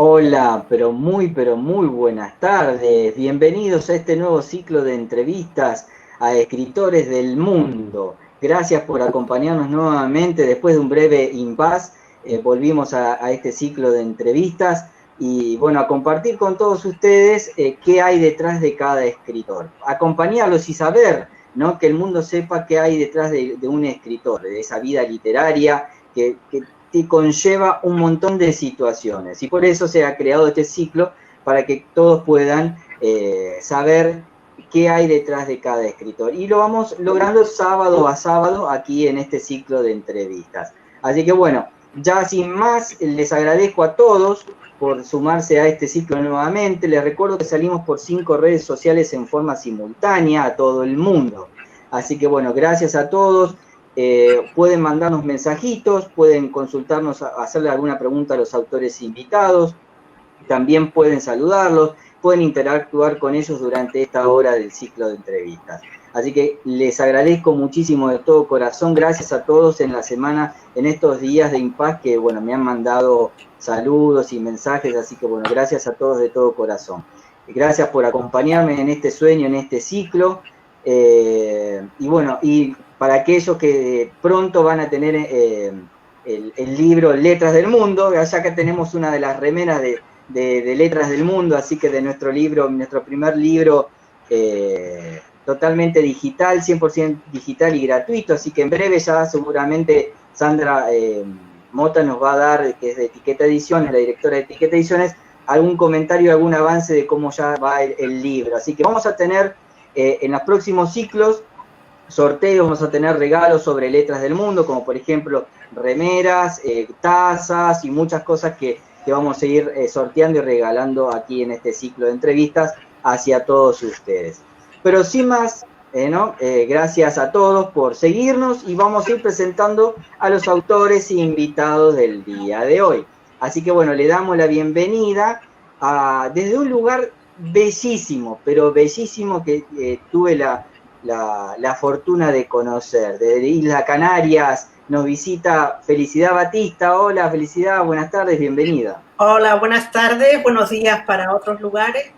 Hola, pero muy buenas tardes. Bienvenidos a este nuevo ciclo de entrevistas a escritores del mundo. Gracias por acompañarnos nuevamente después de un breve impasse. Volvimos a este ciclo de entrevistas y bueno, a compartir con todos ustedes qué hay detrás de cada escritor. Acompañarlos y saber, ¿no?, que el mundo sepa qué hay detrás de un escritor, de esa vida literaria que conlleva un montón de situaciones y por eso se ha creado este ciclo para que todos puedan saber qué hay detrás de cada escritor y lo vamos logrando sábado a sábado aquí en este ciclo de entrevistas. Así que bueno, ya sin más les agradezco a todos por sumarse a este ciclo nuevamente. Les recuerdo que salimos por 5 redes sociales en forma simultánea a todo el mundo. Así que bueno, gracias a todos. Pueden mandarnos mensajitos, pueden consultarnos, hacerle alguna pregunta a los autores invitados, también pueden saludarlos, pueden interactuar con ellos durante esta hora del ciclo de entrevistas. Así que les agradezco muchísimo de todo corazón, gracias a todos en la semana, en estos días de impasse que bueno, me han mandado saludos y mensajes, así que bueno, gracias a todos de todo corazón. Gracias por acompañarme en este sueño, en este ciclo, y bueno, y para aquellos que pronto van a tener el libro Letras del Mundo, ya que tenemos una de las remeras de Letras del Mundo, así que de nuestro libro, nuestro primer libro totalmente digital, 100% digital y gratuito, así que en breve ya seguramente Sandra Mota nos va a dar, que es de Etiqueta Ediciones, la directora de Etiqueta Ediciones, algún comentario, algún avance de cómo ya va el libro. Así que vamos a tener en los próximos ciclos sorteos, vamos a tener regalos sobre Letras del Mundo, como por ejemplo remeras, tazas y muchas cosas que vamos a ir sorteando y regalando aquí en este ciclo de entrevistas hacia todos ustedes. Pero sin más, gracias a todos por seguirnos y vamos a ir presentando a los autores e invitados del día de hoy. Así que bueno, le damos la bienvenida desde un lugar bellísimo, pero bellísimo que tuve la fortuna de conocer. Desde Isla Canarias nos visita Felicidad Batista. Hola Felicidad, buenas tardes, bienvenida. Hola, buenas tardes, buenos días para otros lugares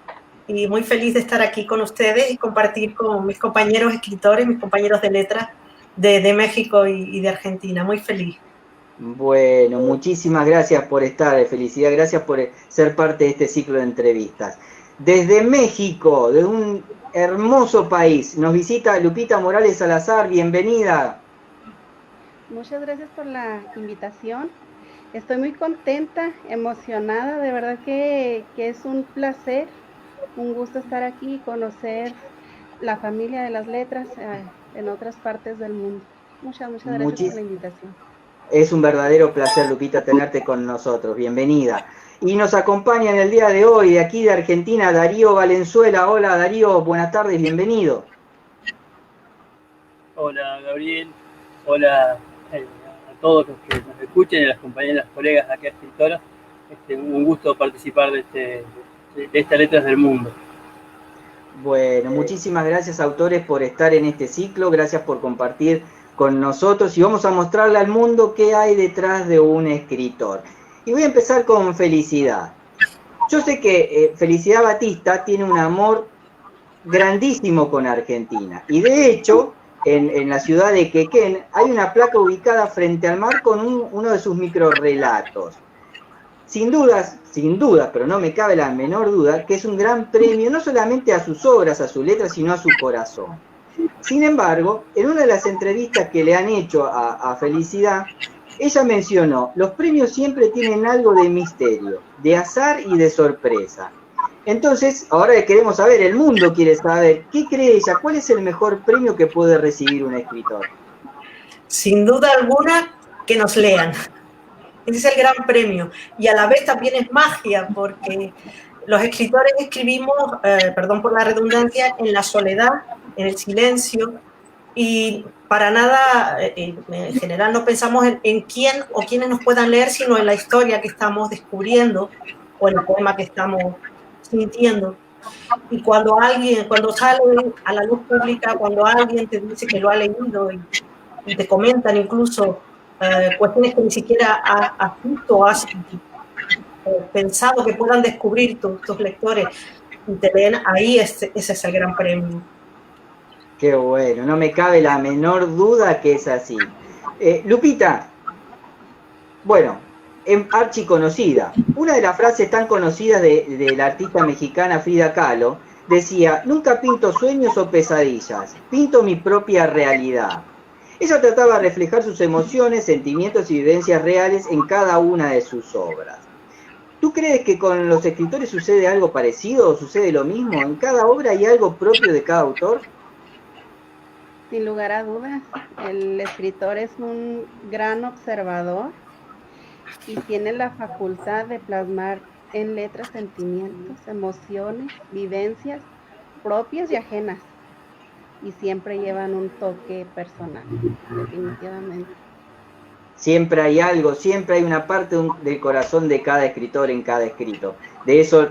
y muy feliz de estar aquí con ustedes y compartir con mis compañeros escritores, mis compañeros de letras de México y de Argentina. Muy feliz. Bueno, muchísimas gracias por estar, Felicidad, gracias por ser parte de este ciclo de entrevistas. Desde México, de un hermoso país, nos visita Lupita Morales Salazar, bienvenida. Muchas gracias por la invitación. Estoy muy contenta, emocionada, de verdad que es un placer, un gusto estar aquí y conocer la familia de las letras en otras partes del mundo. Muchas gracias por la invitación. Es un verdadero placer, Lupita, tenerte con nosotros. Bienvenida. Y nos acompaña en el día de hoy, de aquí de Argentina, Darío Valenzuela. Hola, Darío, buenas tardes, bienvenido. Hola, Gabriel. Hola a todos los que nos escuchen y a las compañeras, colegas acá escritoras. Un gusto participar de estas Letras del Mundo. Bueno, muchísimas gracias, autores, por estar en este ciclo. Gracias por compartir con nosotros y vamos a mostrarle al mundo qué hay detrás de un escritor. Y voy a empezar con Felicidad. Yo sé que Felicidad Batista tiene un amor grandísimo con Argentina y de hecho en la ciudad de Quequén hay una placa ubicada frente al mar con uno de sus microrrelatos. Sin dudas, pero no me cabe la menor duda, que es un gran premio no solamente a sus obras, a sus letras, sino a su corazón. Sin embargo, en una de las entrevistas que le han hecho a Felicidad, ella mencionó, los premios siempre tienen algo de misterio, de azar y de sorpresa. Entonces, ahora queremos saber, el mundo quiere saber, ¿qué cree ella? ¿Cuál es el mejor premio que puede recibir un escritor? Sin duda alguna, que nos lean. Ese es el gran premio. Y a la vez también es magia, porque los escritores escribimos, perdón por la redundancia, en la soledad, en el silencio, y para nada, en general, no pensamos en quién o quiénes nos puedan leer, sino en la historia que estamos descubriendo o en el poema que estamos sintiendo. Y cuando sale a la luz pública, cuando alguien te dice que lo ha leído y te comentan incluso cuestiones que ni siquiera has visto o has sentido, pensado que puedan descubrir tus lectores y te leen ahí, ese es el gran premio. Qué bueno, no me cabe la menor duda que es así. Lupita, bueno, archiconocida, una de las frases tan conocidas de la artista mexicana Frida Kahlo decía: nunca pinto sueños o pesadillas, pinto mi propia realidad. Ella trataba de reflejar sus emociones, sentimientos y vivencias reales en cada una de sus obras. ¿Tú crees que con los escritores sucede algo parecido o sucede lo mismo? ¿En cada obra hay algo propio de cada autor? Sin lugar a dudas, el escritor es un gran observador y tiene la facultad de plasmar en letras sentimientos, emociones, vivencias propias y ajenas, y siempre llevan un toque personal, definitivamente. Siempre hay algo, siempre hay una parte del corazón de cada escritor en cada escrito. De eso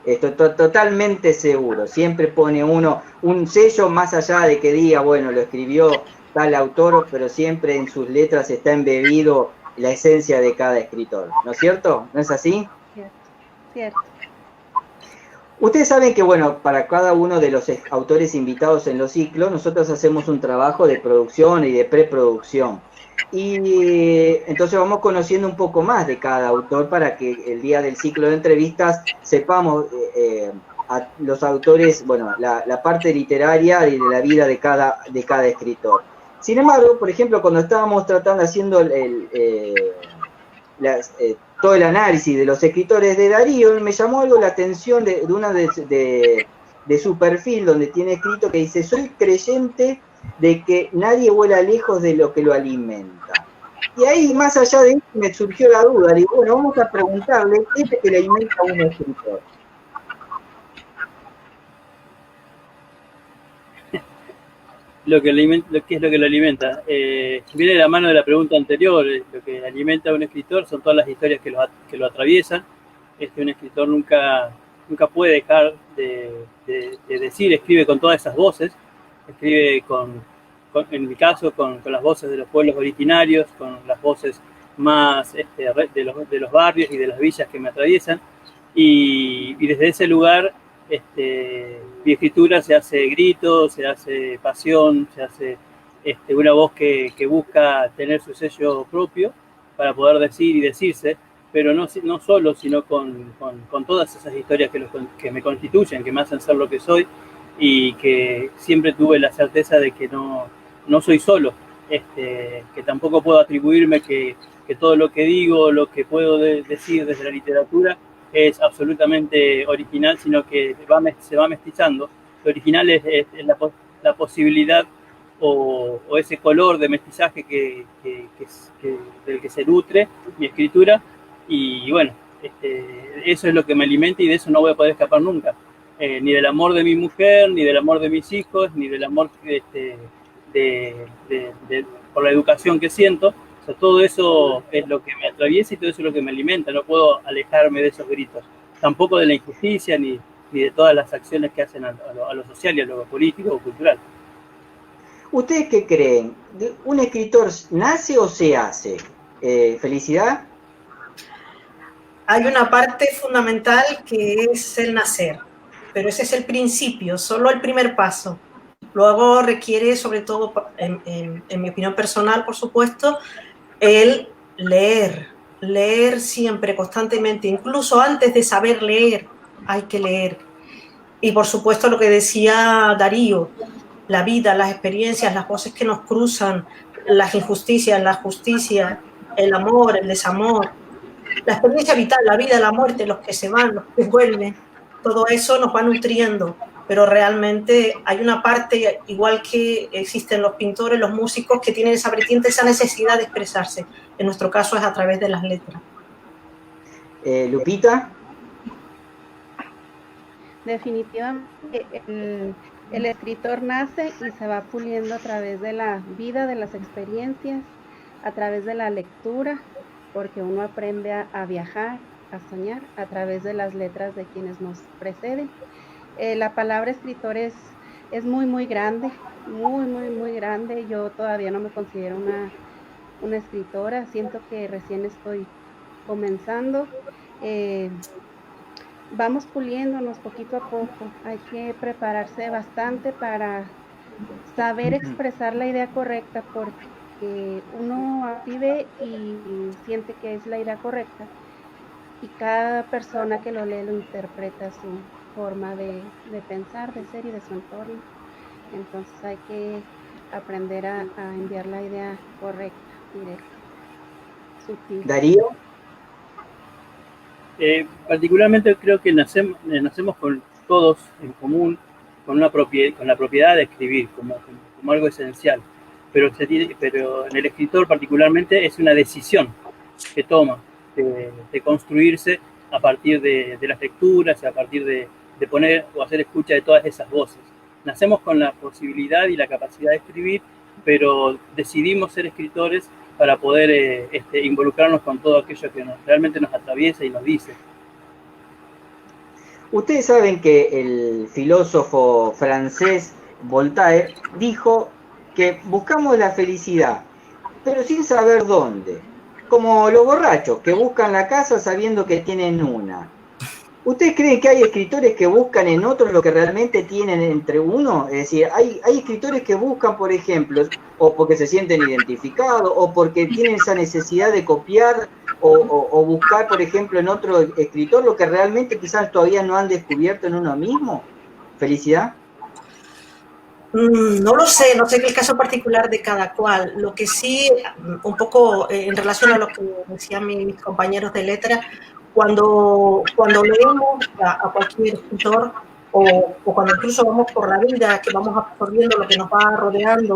estoy totalmente seguro. Siempre pone uno un sello más allá de que diga, bueno, lo escribió tal autor, pero siempre en sus letras está embebido la esencia de cada escritor. ¿No es cierto? ¿No es así? Cierto, cierto. Ustedes saben que, bueno, para cada uno de los autores invitados en los ciclos, nosotros hacemos un trabajo de producción y de preproducción. Y entonces vamos conociendo un poco más de cada autor para que el día del ciclo de entrevistas sepamos a los autores, bueno, la parte literaria y de la vida de cada escritor. Sin embargo, por ejemplo, cuando estábamos tratando, haciendo todo el análisis de los escritores de Darío, me llamó algo la atención de una de su perfil, donde tiene escrito que dice: soy creyente de que nadie vuela lejos de lo que lo alimenta. Y ahí, más allá de eso, me surgió la duda. Digo, bueno, vamos a preguntarle qué es lo que le alimenta a un escritor. ¿Qué es lo que lo alimenta? Viene de la mano de la pregunta anterior. Lo que alimenta a un escritor son todas las historias que lo atraviesan. Un escritor nunca puede dejar de decir, escribe con todas esas voces, escribe en mi caso, con las voces de los pueblos originarios, con las voces más de los barrios y de las villas que me atraviesan, y desde ese lugar mi escritura se hace grito, se hace pasión, se hace una voz que busca tener su sello propio para poder decir y decirse, pero no solo, sino con todas esas historias que me constituyen, que me hacen ser lo que soy, y que siempre tuve la certeza de que no soy solo, que tampoco puedo atribuirme que todo lo que digo, lo que puedo decir desde la literatura es absolutamente original, sino que se va mestizando. Lo original es la posibilidad o ese color de mestizaje del que se nutre mi escritura, y bueno, eso es lo que me alimenta, y de eso no voy a poder escapar nunca. Ni del amor de mi mujer, ni del amor de mis hijos, ni del amor por la educación que siento. O sea, todo eso es lo que me atraviesa y todo eso es lo que me alimenta. No puedo alejarme de esos gritos. Tampoco de la injusticia ni de todas las acciones que hacen a lo social y a lo político o cultural. ¿Ustedes qué creen? ¿Un escritor nace o se hace? ¿Felicidad? Hay una parte fundamental que es el nacer, pero ese es el principio, solo el primer paso. Luego requiere, sobre todo, en mi opinión personal, por supuesto, el leer siempre, constantemente, incluso antes de saber leer, hay que leer. Y por supuesto lo que decía Darío, la vida, las experiencias, las voces que nos cruzan, las injusticias, la justicia, el amor, el desamor, la experiencia vital, la vida, la muerte, los que se van, los que vuelven, todo eso nos va nutriendo, pero realmente hay una parte, igual que existen los pintores, los músicos, que tienen esa vertiente, esa necesidad de expresarse. En nuestro caso es a través de las letras. Lupita. Definitivamente el escritor nace y se va puliendo a través de la vida, de las experiencias, a través de la lectura, porque uno aprende a viajar, a soñar a través de las letras de quienes nos preceden. La palabra escritor es muy, muy grande, muy, muy, muy grande. Yo todavía no me considero una escritora, siento que recién estoy comenzando. vamos puliéndonos poquito a poco. Hay que prepararse bastante para saber expresar la idea correcta, porque uno vive y siente que es la idea correcta, y cada persona que lo lee lo interpreta a su forma de pensar, de ser y de su entorno. Entonces hay que aprender a enviar la idea correcta, directa, sutil. Darío. Particularmente creo que nacemos con todos en común, con la propiedad de escribir como algo esencial, pero en el escritor particularmente es una decisión que toma de construirse a partir de las lecturas, a partir de poner o hacer escucha de todas esas voces. Nacemos con la posibilidad y la capacidad de escribir, pero decidimos ser escritores para poder involucrarnos con todo aquello que realmente nos atraviesa y nos dice. Ustedes saben que el filósofo francés Voltaire dijo que buscamos la felicidad, pero sin saber dónde, como los borrachos que buscan la casa sabiendo que tienen una. ¿Ustedes creen que hay escritores que buscan en otros lo que realmente tienen entre uno? Es decir, hay escritores que buscan, por ejemplo, o porque se sienten identificados, o porque tienen esa necesidad de copiar, o buscar, por ejemplo, en otro escritor lo que realmente quizás todavía no han descubierto en uno mismo. ¿Felicidad? No lo sé, no sé qué es el caso particular de cada cual. Lo que sí, un poco en relación a lo que decían mis compañeros de letra, cuando leemos a cualquier escritor o cuando incluso vamos por la vida, que vamos absorbiendo lo que nos va rodeando,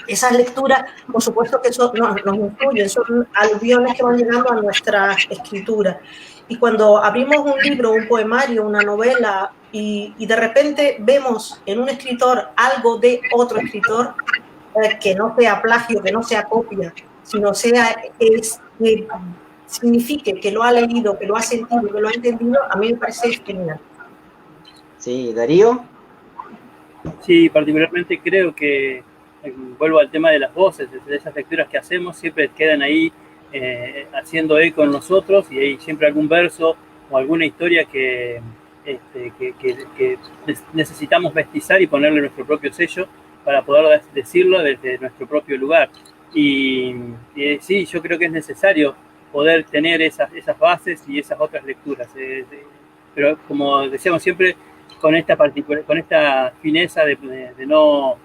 esas lecturas, por supuesto que eso nos influyen, son aluviones que van llegando a nuestra escritura. Y cuando abrimos un libro, un poemario, una novela, y de repente vemos en un escritor algo de otro escritor, que no sea plagio, que no sea copia, sino que signifique que lo ha leído, que lo ha sentido, que lo ha entendido, a mí me parece genial. Sí, Darío. Sí, particularmente creo que, vuelvo al tema de las voces, de esas lecturas que hacemos, siempre quedan ahí haciendo eco en nosotros, y hay siempre algún verso o alguna historia que necesitamos mestizar y ponerle nuestro propio sello para poder decirlo desde nuestro propio lugar. Y sí, yo creo que es necesario poder tener esas bases y esas otras lecturas. Pero como decíamos siempre, con esta fineza de no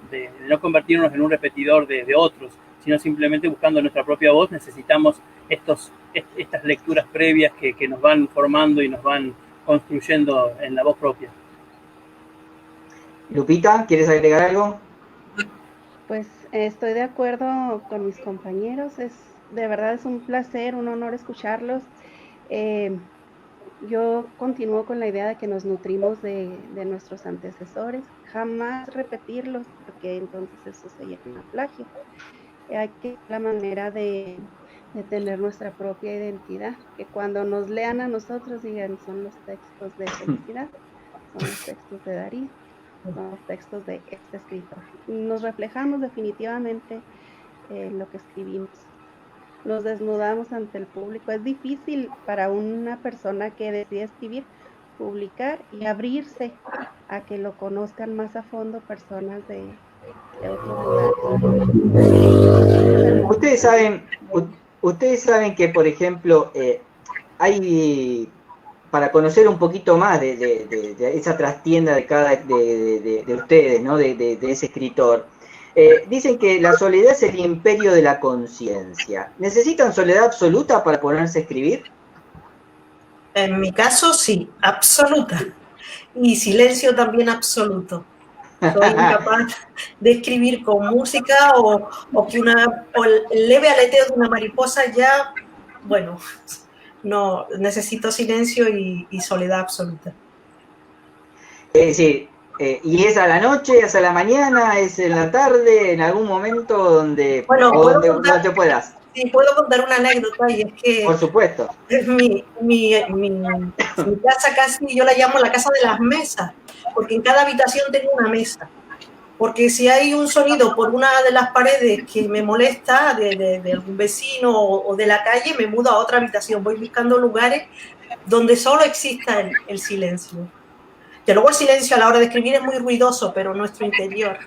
convertirnos en un repetidor de otros, sino simplemente buscando nuestra propia voz. Necesitamos estas lecturas previas que nos van formando y nos van construyendo en la voz propia. Lupita, ¿quieres agregar algo? Pues estoy de acuerdo con mis compañeros. De verdad es un placer, un honor escucharlos. Yo continúo con la idea de que nos nutrimos de nuestros antecesores, jamás repetirlos, porque entonces eso se llama plagio. Hay que la manera de tener nuestra propia identidad, que cuando nos lean a nosotros digan: son los textos de felicidad, son los textos de Darío, son los textos de este escritor. Nos reflejamos definitivamente en lo que escribimos. Nos desnudamos ante el público. Es difícil para una persona que decide escribir, publicar y abrirse a que lo conozcan más a fondo personas de otros lugares. Ustedes saben que, por ejemplo, hay, para conocer un poquito más de esa trastienda de ustedes, ¿no? de ese escritor, dicen que la soledad es el imperio de la conciencia. ¿Necesitan soledad absoluta para ponerse a escribir? En mi caso, sí, absoluta. Y silencio también absoluto. Soy incapaz de escribir con música o el leve aleteo de una mariposa ya, bueno, no, necesito silencio y soledad absoluta. Es decir, ¿y es a la noche, es a la mañana, es en la tarde, en algún momento donde te puedas? Sí, puedo contar una anécdota, y es que... Por supuesto. Mi casa casi, yo la llamo la casa de las mesas, porque en cada habitación tengo una mesa. porque si hay un sonido por una de las paredes que me molesta, de algún vecino o de la calle, me mudo a otra habitación. Voy buscando lugares donde solo exista el silencio. Que luego el silencio a la hora de escribir es muy ruidoso, pero nuestro interior.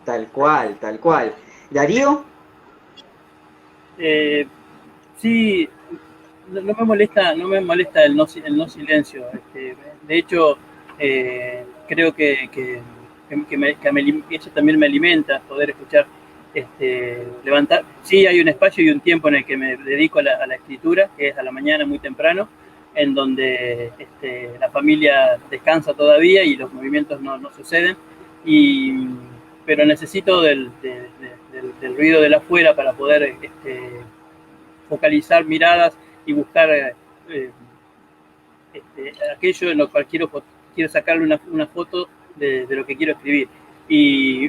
Tal cual, tal cual. ¿Darío? Sí, no me molesta el no silencio. De hecho, creo que eso también me alimenta, poder escuchar, levantar. Sí, hay un espacio y un tiempo en el que me dedico a la escritura, que es a la mañana muy temprano, en donde la familia descansa todavía y los movimientos no suceden, pero necesito del ruido de la afuera para poder focalizar miradas y buscar aquello en lo cual quiero sacarle una foto de lo que quiero escribir,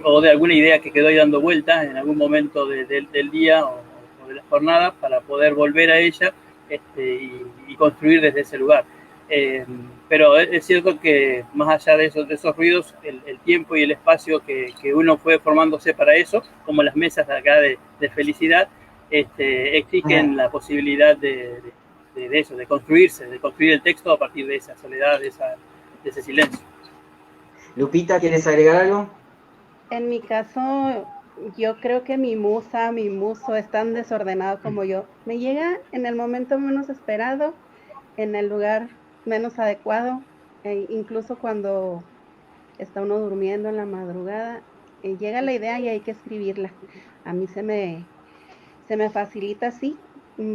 o de alguna idea que quedó ahí dando vueltas en algún momento del día o de la jornada, para poder volver a ella y construir desde ese lugar. Pero es cierto que más allá de esos ruidos, el tiempo y el espacio que uno fue formándose para eso, como las mesas de acá de felicidad, exigen la posibilidad de eso, de construir el texto a partir de esa soledad, de ese silencio. Lupita, ¿quieres agregar algo? En mi caso, yo creo que mi muso es tan desordenado como yo. Me llega en el momento menos esperado, en el lugar menos adecuado, incluso cuando está uno durmiendo en la madrugada, llega la idea y hay que escribirla. A mí se me facilita así,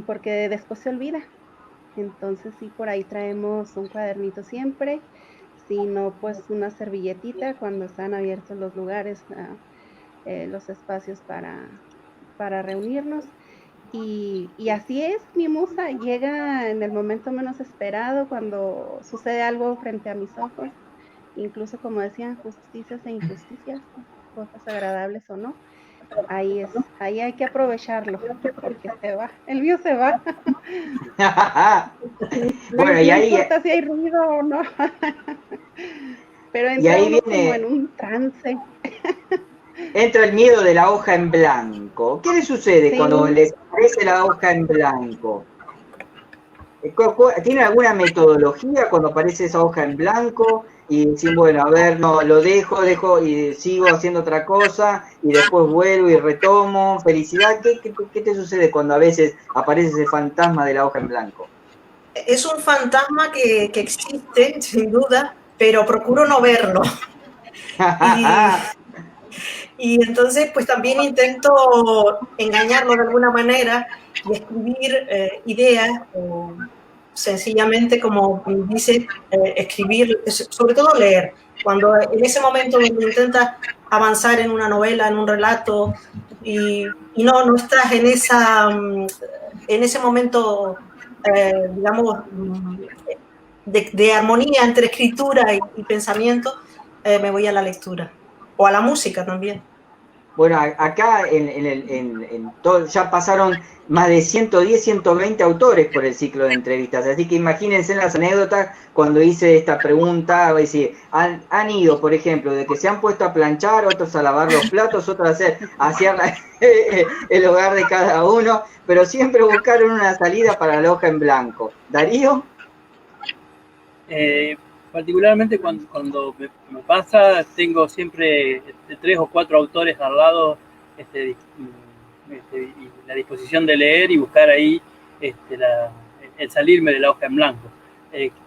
porque después se olvida. Entonces sí, por ahí traemos un cuadernito siempre, si no, pues una servilletita cuando están abiertos los lugares, los espacios para reunirnos. Y así es, mi musa llega en el momento menos esperado, cuando sucede algo frente a mis ojos, incluso como decían, justicias e injusticias, cosas agradables o no. Ahí hay que aprovecharlo, porque se va, el mío se va. Bueno, y no ahí, importa si hay ruido o no, pero y entra ahí uno viene, como en un trance. entra el miedo de la hoja en blanco. ¿Qué le sucede Sí. cuando les aparece la hoja en blanco? ¿Tiene alguna metodología cuando aparece esa hoja en blanco? Y decir, bueno, a ver, no, lo dejo y sigo haciendo otra cosa y después vuelvo y retomo. Felicidad, ¿qué te sucede cuando a veces aparece ese fantasma de la hoja en blanco? Es un fantasma que existe, sin duda, pero procuro no verlo. Y entonces, pues también intento engañarlo de alguna manera y escribir ideas, o sencillamente, como dice, escribir, sobre todo leer. Cuando en ese momento donde intentas avanzar en una novela, en un relato, y no estás en ese momento, digamos, de armonía entre escritura y pensamiento, me voy a la lectura. O a la música también. Bueno, acá en todo, ya pasaron más de 110, 120 autores por el ciclo de entrevistas, así que imagínense las anécdotas cuando hice esta pregunta. Va a decir, han ido, por ejemplo, de que se han puesto a planchar, otros a lavar los platos, otros a hacer el hogar de cada uno, pero siempre buscaron una salida para la hoja en blanco. ¿Darío? Particularmente cuando me pasa, tengo siempre 3 o 4 autores al lado, y la disposición de leer y buscar ahí el salirme de la hoja en blanco,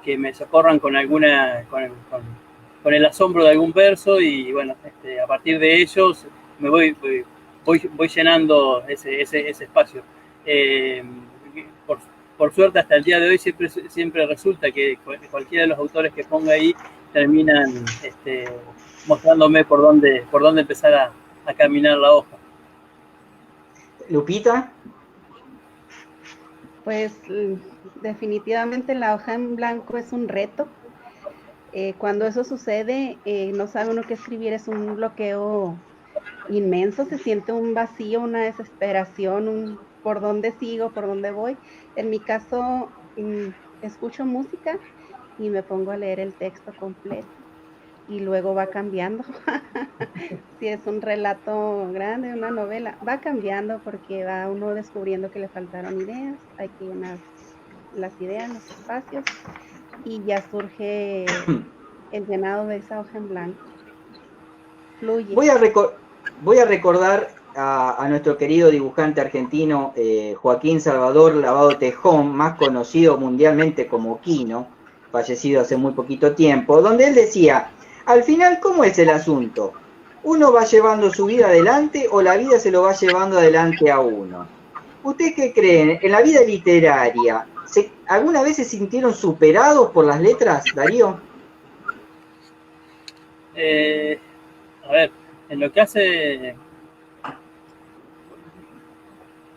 que me socorran con el asombro de algún verso, y bueno, a partir de ellos me voy llenando ese espacio. Por suerte, hasta el día de hoy siempre resulta que cualquiera de los autores que ponga ahí terminan mostrándome por dónde empezar a caminar la hoja. Lupita. Pues definitivamente la hoja en blanco es un reto. Cuando eso sucede, no sabe uno qué escribir, es un bloqueo inmenso, se siente un vacío, una desesperación, por dónde sigo, por dónde voy. En mi caso, escucho música y me pongo a leer el texto completo. y luego va cambiando. Si es un relato grande, una novela, va cambiando porque va uno descubriendo que le faltaron ideas, hay que llenar las ideas, los espacios, y ya surge el llenado de esa hoja en blanco. Fluye. Voy a recordar a nuestro querido dibujante argentino Joaquín Salvador Lavado Tejón, más conocido mundialmente como Quino, fallecido hace muy poquito tiempo, donde él decía, al final, ¿cómo es el asunto? ¿Uno va llevando su vida adelante o la vida se lo va llevando adelante a uno? ¿Ustedes qué creen? En la vida literaria, ¿alguna vez se sintieron superados por las letras, Darío? A ver, en lo que hace...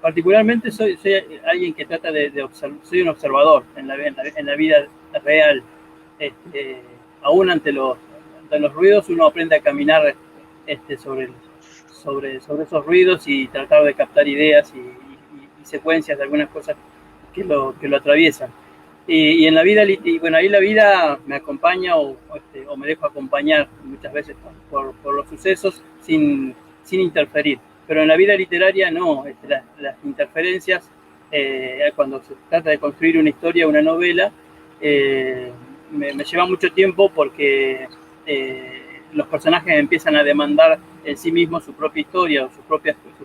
Particularmente soy alguien que trata de observar, soy un observador en la vida real. Aún ante los ruidos uno aprende a caminar sobre esos ruidos y tratar de captar ideas y secuencias de algunas cosas que lo atraviesan. Y en la vida, bueno, ahí la vida me acompaña o me dejo acompañar muchas veces por los sucesos sin interferir. Pero en la vida literaria no, las interferencias, cuando se trata de construir una historia, una novela, me lleva mucho tiempo porque los personajes empiezan a demandar en sí mismos su propia historia o sus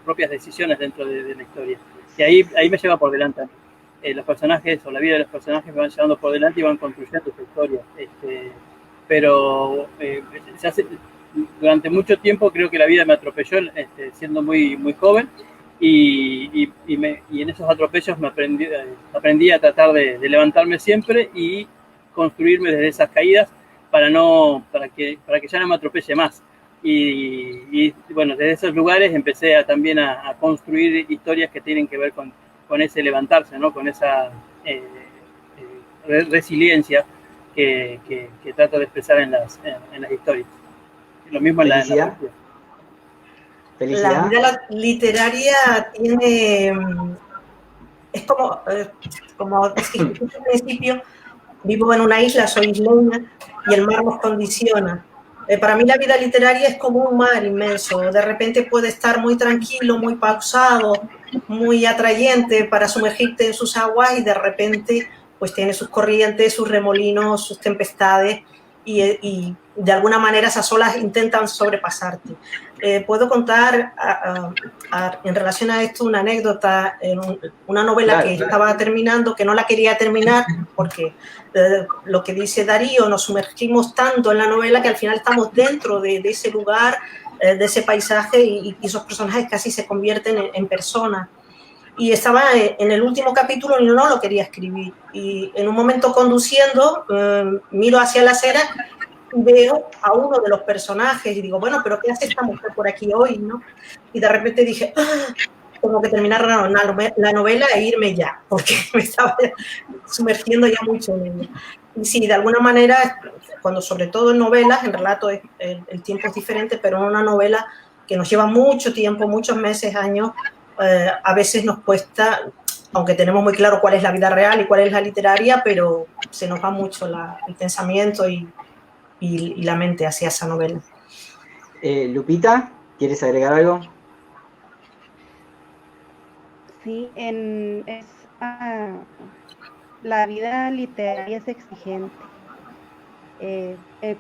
propias decisiones dentro de la historia. Y ahí me lleva por delante. Los personajes o la vida de los personajes me van llevando por delante y van construyendo su historia. Pero durante mucho tiempo creo que la vida me atropelló siendo muy, muy joven y en esos atropellos aprendí a tratar de levantarme siempre y construirme desde esas caídas para que ya no me atropelle más. Y bueno, desde esos lugares empecé también a construir historias que tienen que ver con ese levantarse, ¿no? Con esa resiliencia que trato de expresar en las historias. Lo mismo en la ¿Felicidad? La vida literaria tiene, es como dije al principio, vivo en una isla, soy isleña y el mar nos condiciona. Para mí la vida literaria es como un mar inmenso, de repente puede estar muy tranquilo, muy pausado, muy atrayente para sumergirte en sus aguas y de repente pues tiene sus corrientes, sus remolinos, sus tempestades y de alguna manera esas olas intentan sobrepasarte. Puedo contar en relación a esto una anécdota, una novela que estaba terminando, que no la quería terminar porque lo que dice Darío, nos sumergimos tanto en la novela que al final estamos dentro de ese lugar, de ese paisaje y esos personajes casi se convierten en personas. Y estaba en el último capítulo y no lo quería escribir. Y en un momento conduciendo, miro hacia la acera y veo a uno de los personajes y digo, bueno, pero ¿qué hace esta mujer por aquí hoy, no? Y de repente dije, tengo que terminar la novela e irme ya, porque me estaba sumergiendo ya mucho en ella. Y sí, de alguna manera, cuando sobre todo en novelas, en relatos el tiempo es diferente, pero en una novela que nos lleva mucho tiempo, muchos meses, años, a veces nos cuesta, aunque tenemos muy claro cuál es la vida real y cuál es la literaria, pero se nos va mucho el pensamiento y la mente hacia esa novela. Lupita, ¿quieres agregar algo? Sí, la vida literaria es exigente.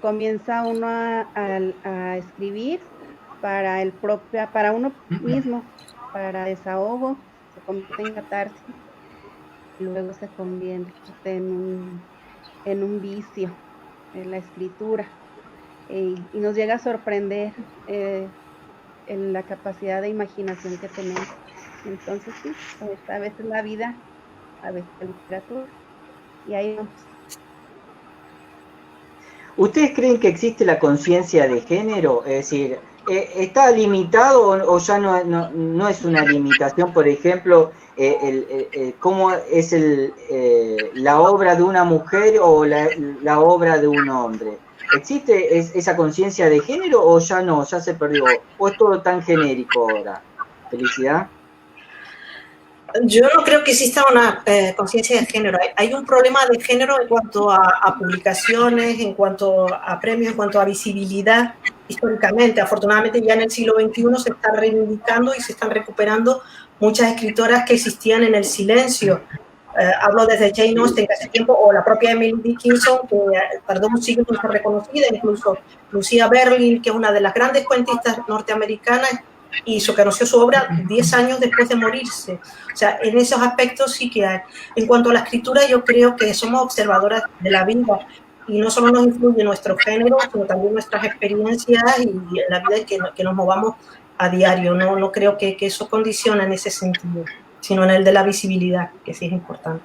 Comienza uno a escribir para uno mismo, para desahogo, se convierte en catarsis, luego se convierte en un vicio, en la escritura, y nos llega a sorprender en la capacidad de imaginación que tenemos. Entonces sí, a veces la vida, a veces la literatura, y ahí vamos. ¿Ustedes creen que existe la conciencia de género? Es decir, ¿está limitado o ya no es una limitación? Por ejemplo, ¿cómo es la obra de una mujer o la obra de un hombre? ¿Existe esa conciencia de género o ya no, ya se perdió? ¿O es todo tan genérico ahora? ¿Felicidad? Yo no creo que exista una conciencia de género. Hay un problema de género en cuanto a publicaciones, en cuanto a premios, en cuanto a visibilidad históricamente. Afortunadamente ya en el siglo XXI se están reivindicando y se están recuperando muchas escritoras que existían en el silencio. Hablo desde Jane Austen, que hace tiempo, o la propia Emily Dickinson, que tardó un siglo en ser reconocida, incluso Lucía Berlin, que es una de las grandes cuentistas norteamericanas, y se conoció su obra 10 años después de morirse. O sea, en esos aspectos sí que hay. En cuanto a la escritura, yo creo que somos observadoras de la vida y no solo nos influye nuestro género, sino también nuestras experiencias y la vida que nos movamos a diario. No creo que eso condiciona en ese sentido, sino en el de la visibilidad, que sí es importante.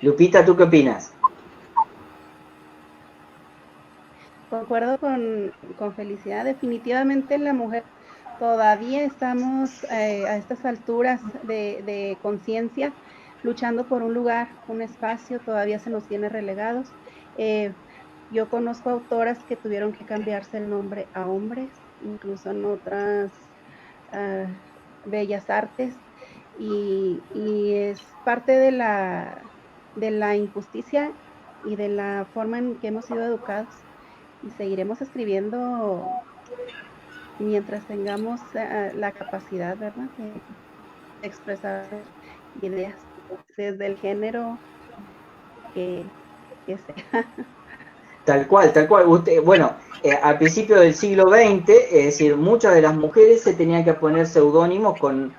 Lupita, ¿tú qué opinas? Concuerdo con Felicidad. Definitivamente la mujer todavía estamos a estas alturas de conciencia luchando por un lugar, un espacio, todavía se nos tiene relegados. Yo conozco autoras que tuvieron que cambiarse el nombre a hombres, incluso en otras bellas artes, y es parte de la injusticia y de la forma en que hemos sido educados, y seguiremos escribiendo mientras tengamos la capacidad, ¿verdad?, de expresar ideas desde el género que sea. Tal cual, tal cual. Bueno, al principio del siglo XX, es decir, muchas de las mujeres se tenían que poner seudónimos con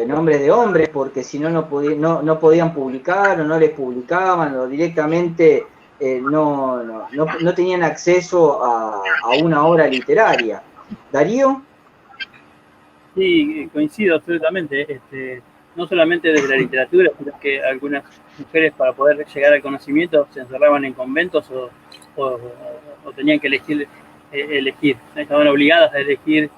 nombres de hombres, porque si no, no podían publicar, o no les publicaban, o directamente no tenían acceso a una obra literaria. ¿Darío? Sí, coincido absolutamente. No solamente desde la literatura, sino que algunas mujeres, para poder llegar al conocimiento, se encerraban en conventos o tenían que elegir, estaban obligadas a elegir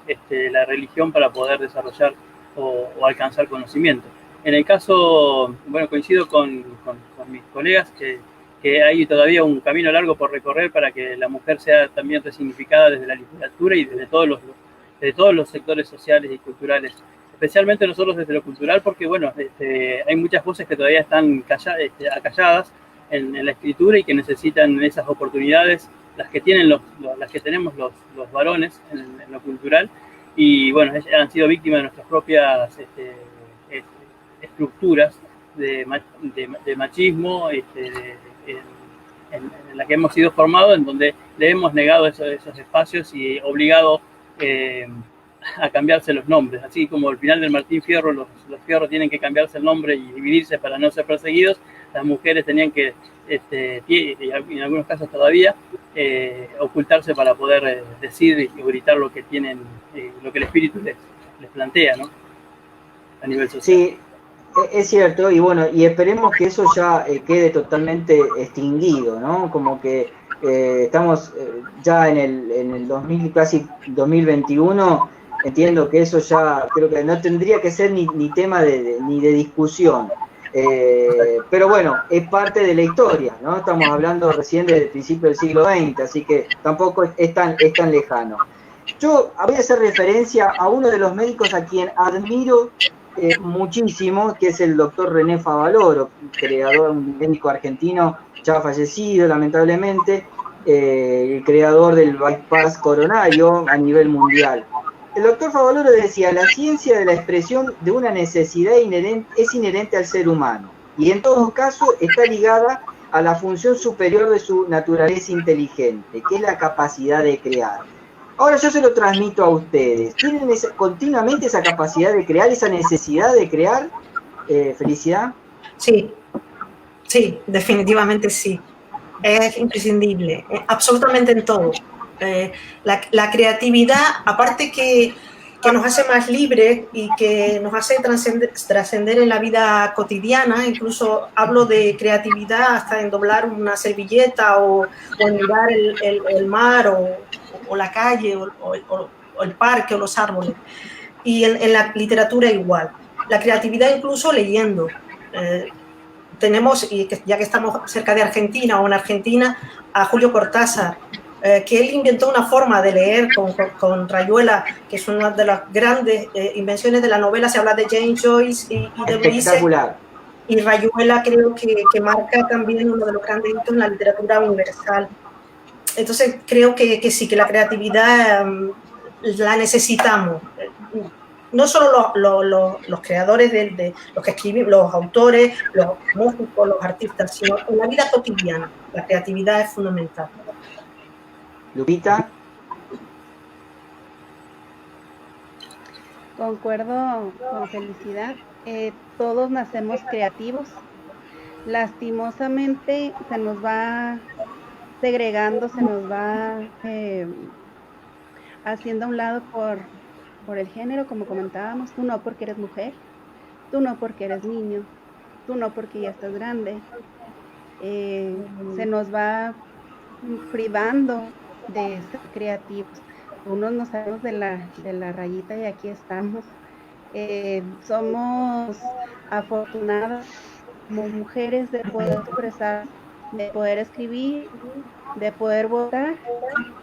la religión para poder desarrollar o alcanzar conocimiento. En el caso, bueno, coincido con mis colegas que hay todavía un camino largo por recorrer para que la mujer sea también resignificada desde la literatura y desde todos los sectores sociales y culturales, especialmente nosotros desde lo cultural, porque bueno, hay muchas voces que todavía están acalladas en la escritura y que necesitan esas oportunidades, las que tenemos los varones en lo cultural, y bueno, han sido víctimas de nuestras propias estructuras de machismo, en la que hemos sido formados, en donde le hemos negado esos espacios y obligado a cambiarse los nombres. Así como al final del Martín Fierro, los Fierro tienen que cambiarse el nombre y dividirse para no ser perseguidos, las mujeres tenían que, en algunos casos todavía, ocultarse para poder decir y gritar lo que tienen, lo que el espíritu les plantea, ¿no?, a nivel social. Sí. Es cierto, y bueno, y esperemos que eso ya quede totalmente extinguido, ¿no? Como que estamos ya en el 2000, casi 2021, entiendo que eso ya creo que no tendría que ser ni tema ni de discusión. Pero bueno, es parte de la historia, ¿no? Estamos hablando recién del principio del siglo XX, así que tampoco es tan lejano. Yo voy a hacer referencia a uno de los médicos a quien admiro muchísimo, que es el doctor René Favaloro, creador, un médico argentino ya fallecido lamentablemente, el creador del bypass coronario a nivel mundial. El doctor Favaloro decía: la ciencia de la expresión de una necesidad es inherente al ser humano y en todo caso está ligada a la función superior de su naturaleza inteligente, que es la capacidad de crear. Ahora yo se lo transmito a ustedes. ¿Tienen continuamente esa capacidad de crear, esa necesidad de crear? ¿Felicidad? Sí, definitivamente sí. Es imprescindible, absolutamente en todo. La creatividad, aparte que nos hace más libres y que nos hace trascender en la vida cotidiana, incluso hablo de creatividad hasta en doblar una servilleta o en mirar el mar o la calle o el parque o los árboles. Y en la literatura igual. La creatividad incluso leyendo. Tenemos, y ya que estamos cerca de Argentina o en Argentina, a Julio Cortázar, que él inventó una forma de leer con Rayuela, que es una de las grandes invenciones de la novela. Se habla de James Joyce y de Ulises. Espectacular. Y Rayuela creo que marca también uno de los grandes hitos en la literatura universal. Entonces creo que sí, que la creatividad la necesitamos. No solo los creadores, los que escriben, los autores, los músicos, los artistas, sino en la vida cotidiana. La creatividad es fundamental. Lupita. Concuerdo con Felicidad. Todos nacemos creativos. Lastimosamente se nos va segregando, se nos va haciendo a un lado por el género, como comentábamos. Tú no porque eres mujer, tú no porque eres niño, tú no porque ya estás grande. Se nos va privando de ser creativos. Unos nos salimos de la rayita y aquí estamos. Somos afortunadas como mujeres de poder expresar, de poder escribir, de poder votar,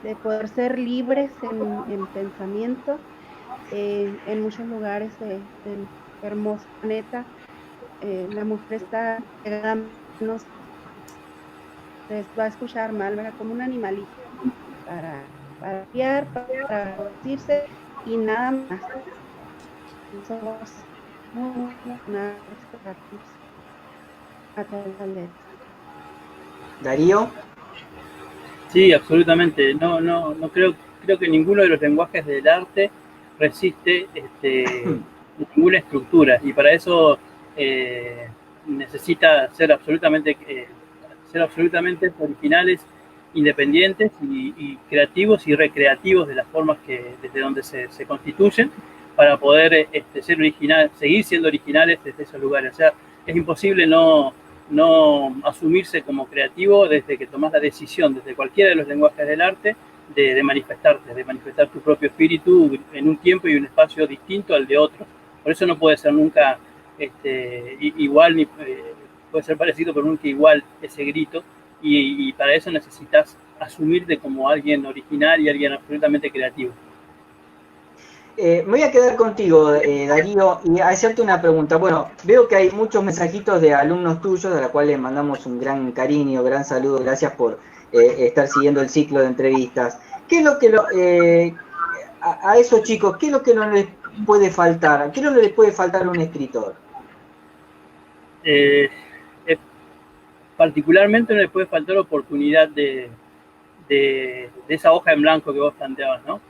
de poder ser libres en pensamiento. En muchos lugares del hermoso planeta, la mujer está pegada, se va a escuchar mal, ¿verdad? Como un animalito para criar, para producirse y nada más. Somos muy a través de la letra. Darío. Sí, absolutamente. No creo que ninguno de los lenguajes del arte resiste ninguna estructura, y para eso necesita ser absolutamente originales, independientes y creativos y recreativos de las formas desde donde se constituyen, para poder seguir siendo originales desde esos lugares. O sea, es imposible no asumirse como creativo desde que tomás la decisión, desde cualquiera de los lenguajes del arte, de manifestarte, de manifestar tu propio espíritu en un tiempo y un espacio distinto al de otro. Por eso no puede ser nunca igual, ni puede ser parecido, pero nunca igual ese grito, y para eso necesitas asumirte como alguien original y alguien absolutamente creativo. Me voy a quedar contigo, Darío, y hacerte una pregunta. Bueno, veo que hay muchos mensajitos de alumnos tuyos, a los cuales les mandamos un gran cariño, gran saludo, gracias por estar siguiendo el ciclo de entrevistas. ¿Qué es lo que a esos chicos, qué es lo que no les puede faltar? ¿Qué no les puede faltar a un escritor? Particularmente no les puede faltar oportunidad de esa hoja en blanco que vos planteabas, ¿no?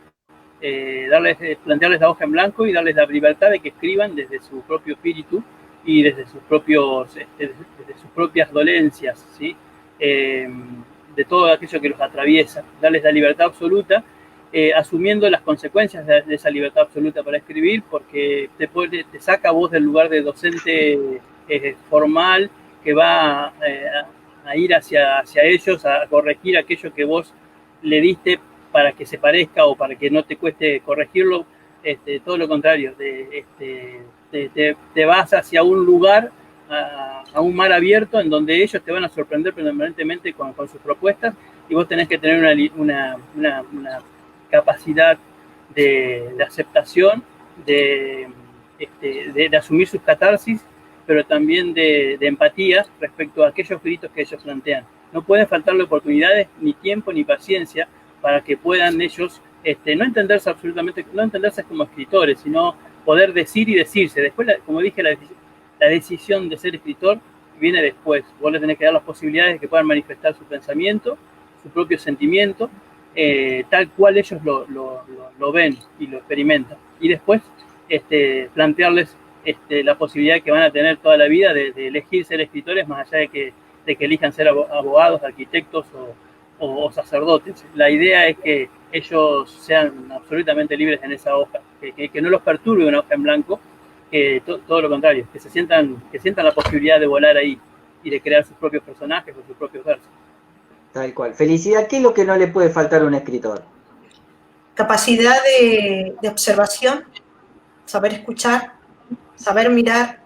Plantearles la hoja en blanco y darles la libertad de que escriban desde su propio espíritu y desde sus propias dolencias, ¿sí? De todo aquello que los atraviesa, darles la libertad absoluta, asumiendo las consecuencias de esa libertad absoluta para escribir, porque te saca a vos del lugar de docente formal que va a ir hacia ellos a corregir aquello que vos le diste para que se parezca o para que no te cueste corregirlo. Todo lo contrario, te vas hacia un lugar, a un mar abierto, en donde ellos te van a sorprender permanentemente con sus propuestas, y vos tenés que tener una capacidad de aceptación, de asumir sus catarsis, pero también de empatía respecto a aquellos gritos que ellos plantean. No pueden faltarle oportunidades, ni tiempo, ni paciencia, para que puedan ellos no entenderse como escritores, sino poder decir y decirse. Después, como dije, la decisión de ser escritor viene después. Vos les tenés que dar las posibilidades de que puedan manifestar su pensamiento, su propio sentimiento, tal cual ellos lo ven y lo experimentan. Y después plantearles la posibilidad que van a tener toda la vida de elegir ser escritores, más allá de que elijan ser abogados, arquitectos o sacerdotes. La idea es que ellos sean absolutamente libres en esa hoja, que no los perturbe una hoja en blanco, que todo lo contrario, que sientan la posibilidad de volar ahí y de crear sus propios personajes o sus propios versos. Tal cual. Felicidad, ¿qué es lo que no le puede faltar a un escritor? Capacidad de observación, saber escuchar, saber mirar,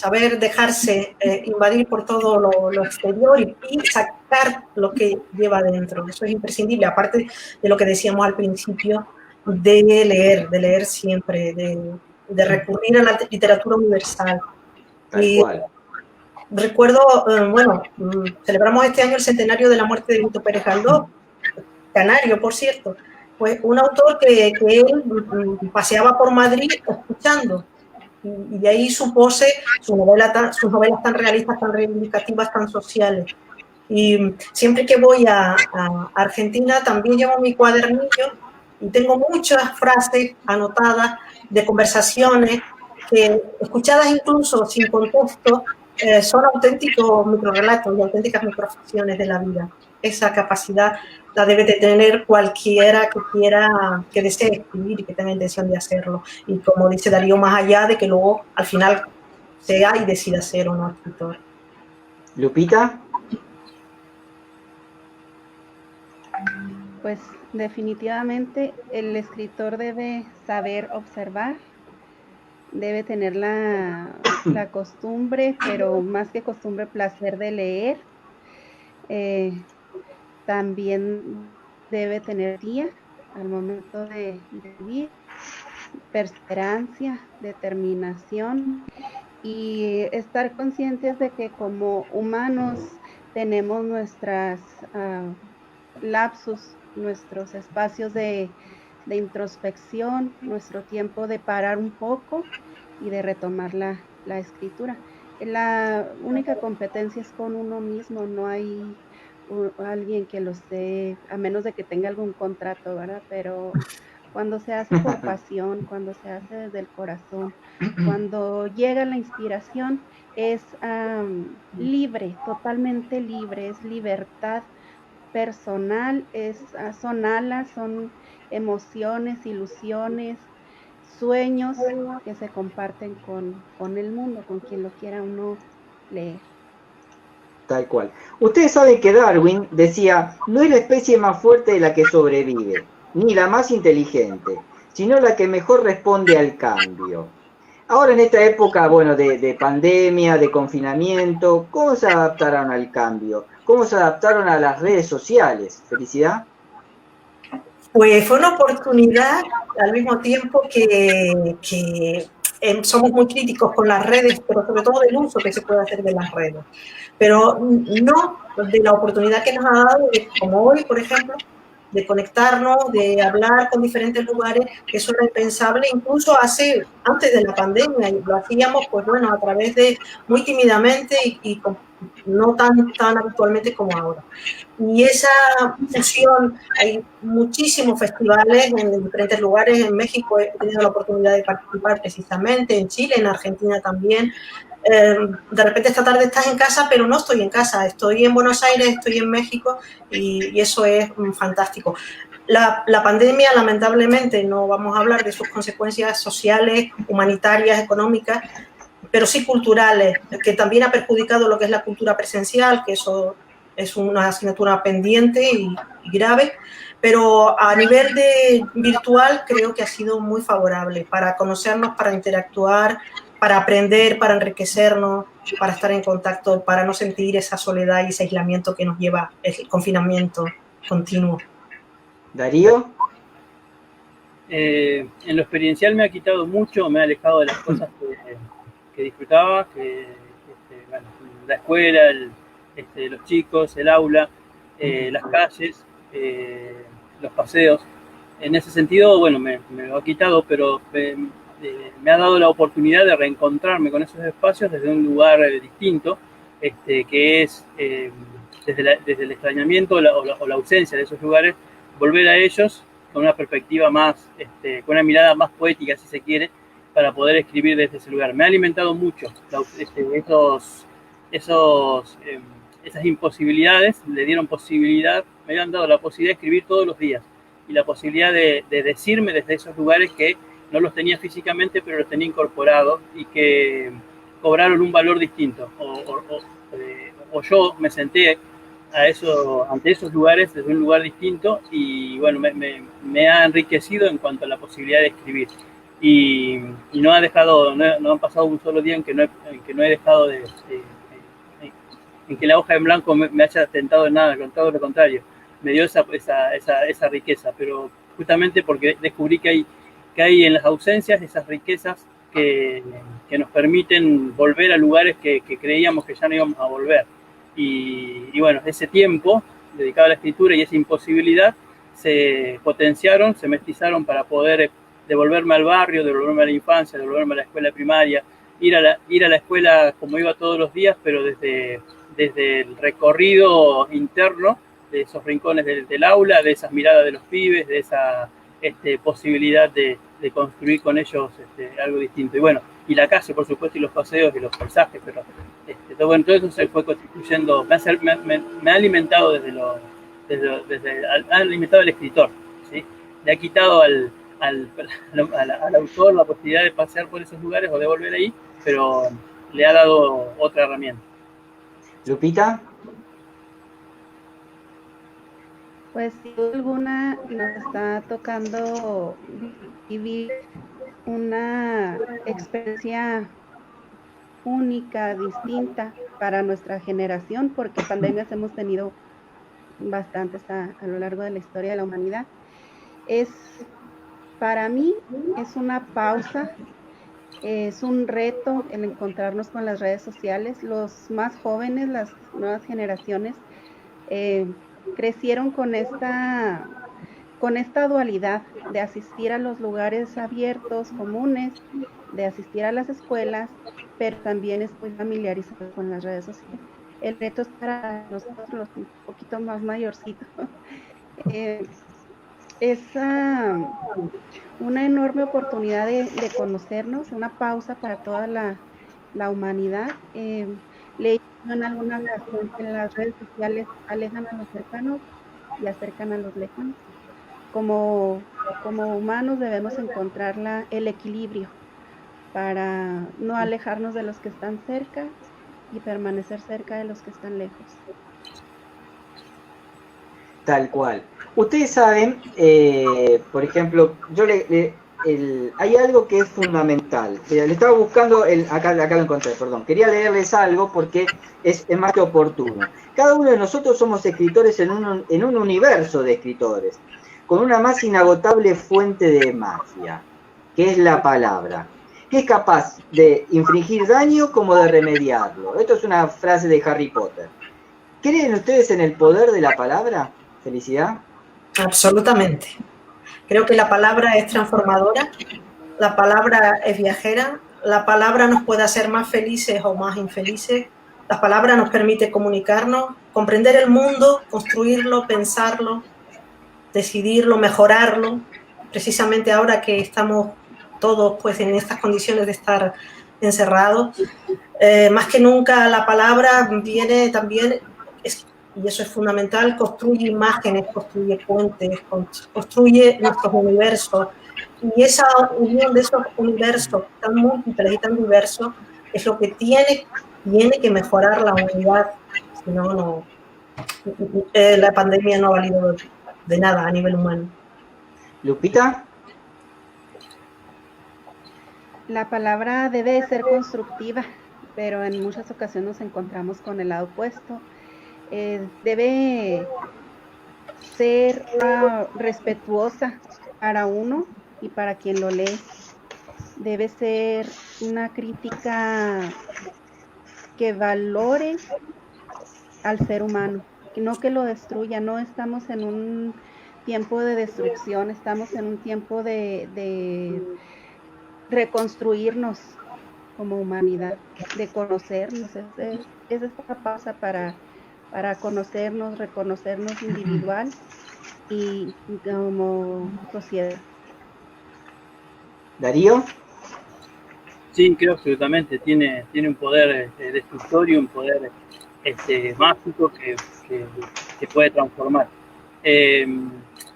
saber dejarse invadir por todo lo exterior y sacar lo que lleva dentro. Eso es imprescindible, aparte de lo que decíamos al principio, de leer siempre, de recurrir a la literatura universal. Tal cual. Recuerdo, celebramos este año el centenario de la muerte de Benito Pérez Galdós, canario, por cierto. Pues un autor que él paseaba por Madrid escuchando, y de ahí sus novelas tan realistas, tan reivindicativas, tan sociales. Y siempre que voy a Argentina también llevo mi cuadernillo y tengo muchas frases anotadas de conversaciones que, escuchadas incluso sin contexto, son auténticos microrelatos y auténticas microficciones de la vida. Esa capacidad la debe de tener cualquiera que desee escribir y que tenga intención de hacerlo. Y como dice Darío, más allá de que luego al final sea y decida ser o no escritor. Lupita. Pues definitivamente el escritor debe saber observar, debe tener la costumbre, pero más que costumbre, placer de leer. También debe tener guía al momento de vivir, perseverancia, determinación y estar conscientes de que como humanos tenemos nuestras lapsus, nuestros espacios de introspección, nuestro tiempo de parar un poco y de retomar la escritura. La única competencia es con uno mismo, no hay alguien que lo esté, a menos de que tenga algún contrato, ¿verdad? Pero cuando se hace por pasión, cuando se hace desde el corazón, cuando llega la inspiración, es libre, totalmente libre, es libertad personal, son alas, son emociones, ilusiones, sueños que se comparten con el mundo, con quien lo quiera uno leer. Tal cual. Ustedes saben que Darwin decía, no es la especie más fuerte la que sobrevive, ni la más inteligente, sino la que mejor responde al cambio. Ahora en esta época, de pandemia, de confinamiento, ¿cómo se adaptaron al cambio? ¿Cómo se adaptaron a las redes sociales? ¿Felicidad? Pues fue una oportunidad al mismo tiempo que somos muy críticos con las redes, pero sobre todo del uso que se puede hacer de las redes. Pero no de la oportunidad que nos ha dado, como hoy, por ejemplo, de conectarnos, de hablar con diferentes lugares, que eso era impensable incluso antes de la pandemia, y lo hacíamos, a través de, muy tímidamente y no tan habitualmente como ahora. Y esa fusión, hay muchísimos festivales en diferentes lugares, en México he tenido la oportunidad de participar precisamente, en Chile, en Argentina también. De repente esta tarde estás en casa, pero no estoy en casa, estoy en Buenos Aires, estoy en México y eso es fantástico. La pandemia, lamentablemente, no vamos a hablar de sus consecuencias sociales, humanitarias, económicas, pero sí culturales, que también ha perjudicado lo que es la cultura presencial, que eso es una asignatura pendiente y grave, pero a nivel de virtual creo que ha sido muy favorable para conocernos, para interactuar, para aprender, para enriquecernos, para estar en contacto, para no sentir esa soledad y ese aislamiento que nos lleva el confinamiento continuo. ¿Darío? En lo experiencial me ha quitado mucho, me ha alejado de las cosas que disfrutaba, la escuela, los chicos, el aula, las calles, los paseos. En ese sentido, me lo ha quitado, pero me ha dado la oportunidad de reencontrarme con esos espacios desde un lugar distinto, que es desde el extrañamiento o la ausencia de esos lugares, volver a ellos con una perspectiva más, con una mirada más poética, si se quiere, para poder escribir desde ese lugar. Me ha alimentado mucho esas imposibilidades, me han dado la posibilidad de escribir todos los días y la posibilidad de decirme desde esos lugares que no los tenía físicamente, pero los tenía incorporados y que cobraron un valor distinto. O yo me senté ante esos lugares desde un lugar distinto y me ha enriquecido en cuanto a la posibilidad de escribir. y no ha dejado, no han pasado un solo día en que no he dejado en que la hoja en blanco me haya tentado en nada, con todo lo contrario, me dio esa riqueza, pero justamente porque descubrí que hay en las ausencias esas riquezas que nos permiten volver a lugares que creíamos que ya no íbamos a volver. Y bueno, ese tiempo dedicado a la escritura y esa imposibilidad se potenciaron, se mestizaron para poder devolverme al barrio, devolverme a la infancia, devolverme a la escuela primaria, ir a la escuela como iba todos los días, pero desde el recorrido interno de esos rincones del aula, de esas miradas de los pibes, de esa posibilidad de construir con ellos algo distinto. Y bueno, y la calle, por supuesto, y los paseos y los paisajes, pero todo eso se fue constituyendo, me ha alimentado ha alimentado al escritor, ¿sí? Le ha quitado al autor la posibilidad de pasear por esos lugares o de volver ahí, pero le ha dado otra herramienta. Lupita. Pues sin duda alguna nos está tocando vivir una experiencia única, distinta para nuestra generación, porque pandemias hemos tenido bastantes a lo largo de la historia de la humanidad. Para mí es una pausa, es un reto el encontrarnos con las redes sociales. Los más jóvenes, las nuevas generaciones, crecieron con esta dualidad de asistir a los lugares abiertos, comunes, de asistir a las escuelas, pero también es muy familiarizado con las redes sociales. El reto es para nosotros, los un poquito más mayorcitos. Es una enorme oportunidad de conocernos, una pausa para toda la humanidad. Leí en alguna ocasión que las redes sociales alejan a los cercanos y acercan a los lejanos. Como humanos debemos encontrar el equilibrio para no alejarnos de los que están cerca y permanecer cerca de los que están lejos. Tal cual. Ustedes saben, por ejemplo, hay algo que es fundamental. Le estaba buscando, acá lo encontré, perdón. Quería leerles algo porque es más que oportuno. Cada uno de nosotros somos escritores en un universo de escritores, con una más inagotable fuente de magia, que es la palabra, que es capaz de infligir daño como de remediarlo. Esto es una frase de Harry Potter. ¿Creen ustedes en el poder de la palabra? Felicidad. Absolutamente. Creo que la palabra es transformadora, la palabra es viajera, la palabra nos puede hacer más felices o más infelices, la palabra nos permite comunicarnos, comprender el mundo, construirlo, pensarlo, decidirlo, mejorarlo. Precisamente ahora que estamos todos pues en estas condiciones de estar encerrados, más que nunca la palabra viene también, y eso es fundamental, construye imágenes, construye puentes, construye nuestros universos. Y esa unión de esos universos tan múltiples y tan diversos es lo que tiene que mejorar la humanidad. Si no, la pandemia no ha valido de nada a nivel humano. Lupita. La palabra debe ser constructiva, pero en muchas ocasiones nos encontramos con el lado opuesto. Debe ser respetuosa para uno y para quien lo lee. Debe ser una crítica que valore al ser humano, no que lo destruya. No estamos en un tiempo de destrucción, estamos en un tiempo de reconstruirnos como humanidad, de conocernos. Es esta pausa para conocernos, reconocernos individual y como sociedad. Darío. Sí, creo absolutamente. Tiene un poder destructor y un poder mágico que puede transformar.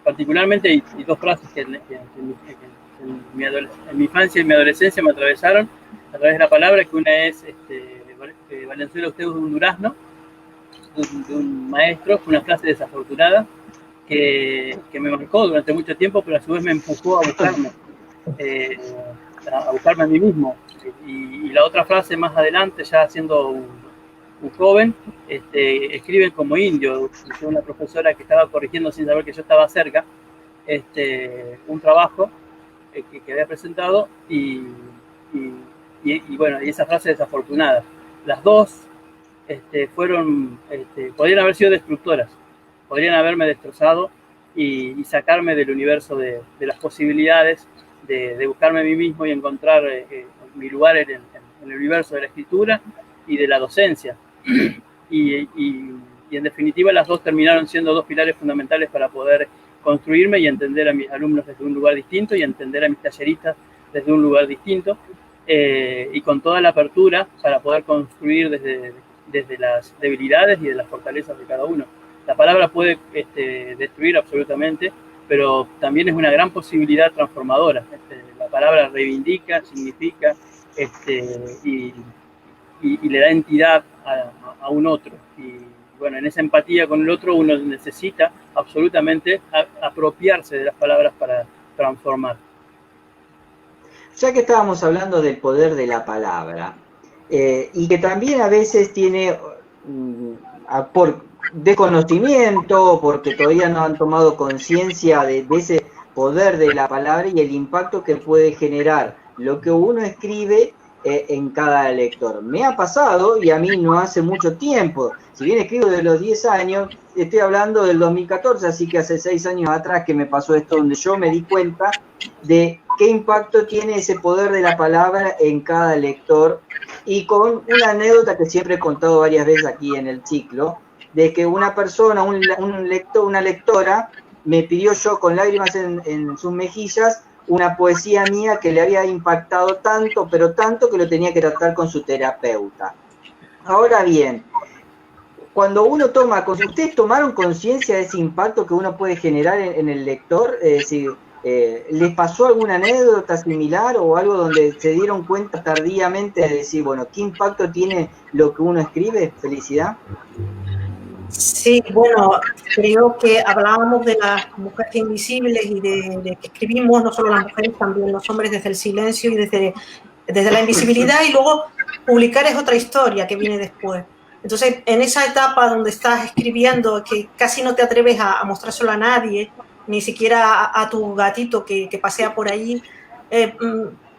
Particularmente hay dos frases que en mi infancia y mi adolescencia me atravesaron a través de la palabra, que una es Valenzuela, usted es un durazno, de un maestro, una frase desafortunada que me marcó durante mucho tiempo, pero a su vez me empujó a buscarme. a buscarme a mí mismo. Y la otra frase más adelante, ya siendo un joven, escriben como indio. Una profesora que estaba corrigiendo sin saber que yo estaba cerca, un trabajo que había presentado y bueno, y esa frase desafortunada. Las dos podrían haber sido destructoras, podrían haberme destrozado y sacarme del universo de las posibilidades de buscarme a mí mismo y encontrar mi lugar en el universo de la escritura y de la docencia. Y en definitiva las dos terminaron siendo dos pilares fundamentales para poder construirme y entender a mis alumnos desde un lugar distinto y entender a mis talleristas desde un lugar distinto, y con toda la apertura para poder construir desde las debilidades y de las fortalezas de cada uno. La palabra puede destruir absolutamente, pero también es una gran posibilidad transformadora. La palabra reivindica, significa y le da entidad a un otro. Y bueno, en esa empatía con el otro uno necesita absolutamente apropiarse de las palabras para transformar. Ya que estábamos hablando del poder de la palabra, y que también a veces tiene, por desconocimiento, porque todavía no han tomado conciencia de ese poder de la palabra y el impacto que puede generar lo que uno escribe en cada lector. Me ha pasado, y a mí no hace mucho tiempo, si bien escribo de los 10 años, estoy hablando del 2014, así que hace 6 años atrás que me pasó esto, donde yo me di cuenta de qué impacto tiene ese poder de la palabra en cada lector, y con una anécdota que siempre he contado varias veces aquí en el ciclo, de que una persona, un lector, una lectora, me pidió yo con lágrimas en sus mejillas una poesía mía que le había impactado tanto, pero tanto que lo tenía que tratar con su terapeuta. Ahora bien, cuando uno toma, ¿ustedes tomaron conciencia de ese impacto que uno puede generar en el lector? ¿Les pasó alguna anécdota similar o algo donde se dieron cuenta tardíamente de decir, bueno, qué impacto tiene lo que uno escribe? Felicidad. Sí, bueno, creo que hablábamos de las mujeres invisibles y de que escribimos, no solo las mujeres, también los hombres, desde el silencio y desde la invisibilidad, y luego publicar es otra historia que viene después. Entonces, en esa etapa donde estás escribiendo, que casi no te atreves a mostrárselo a nadie, ni siquiera a tu gatito que pasea por allí,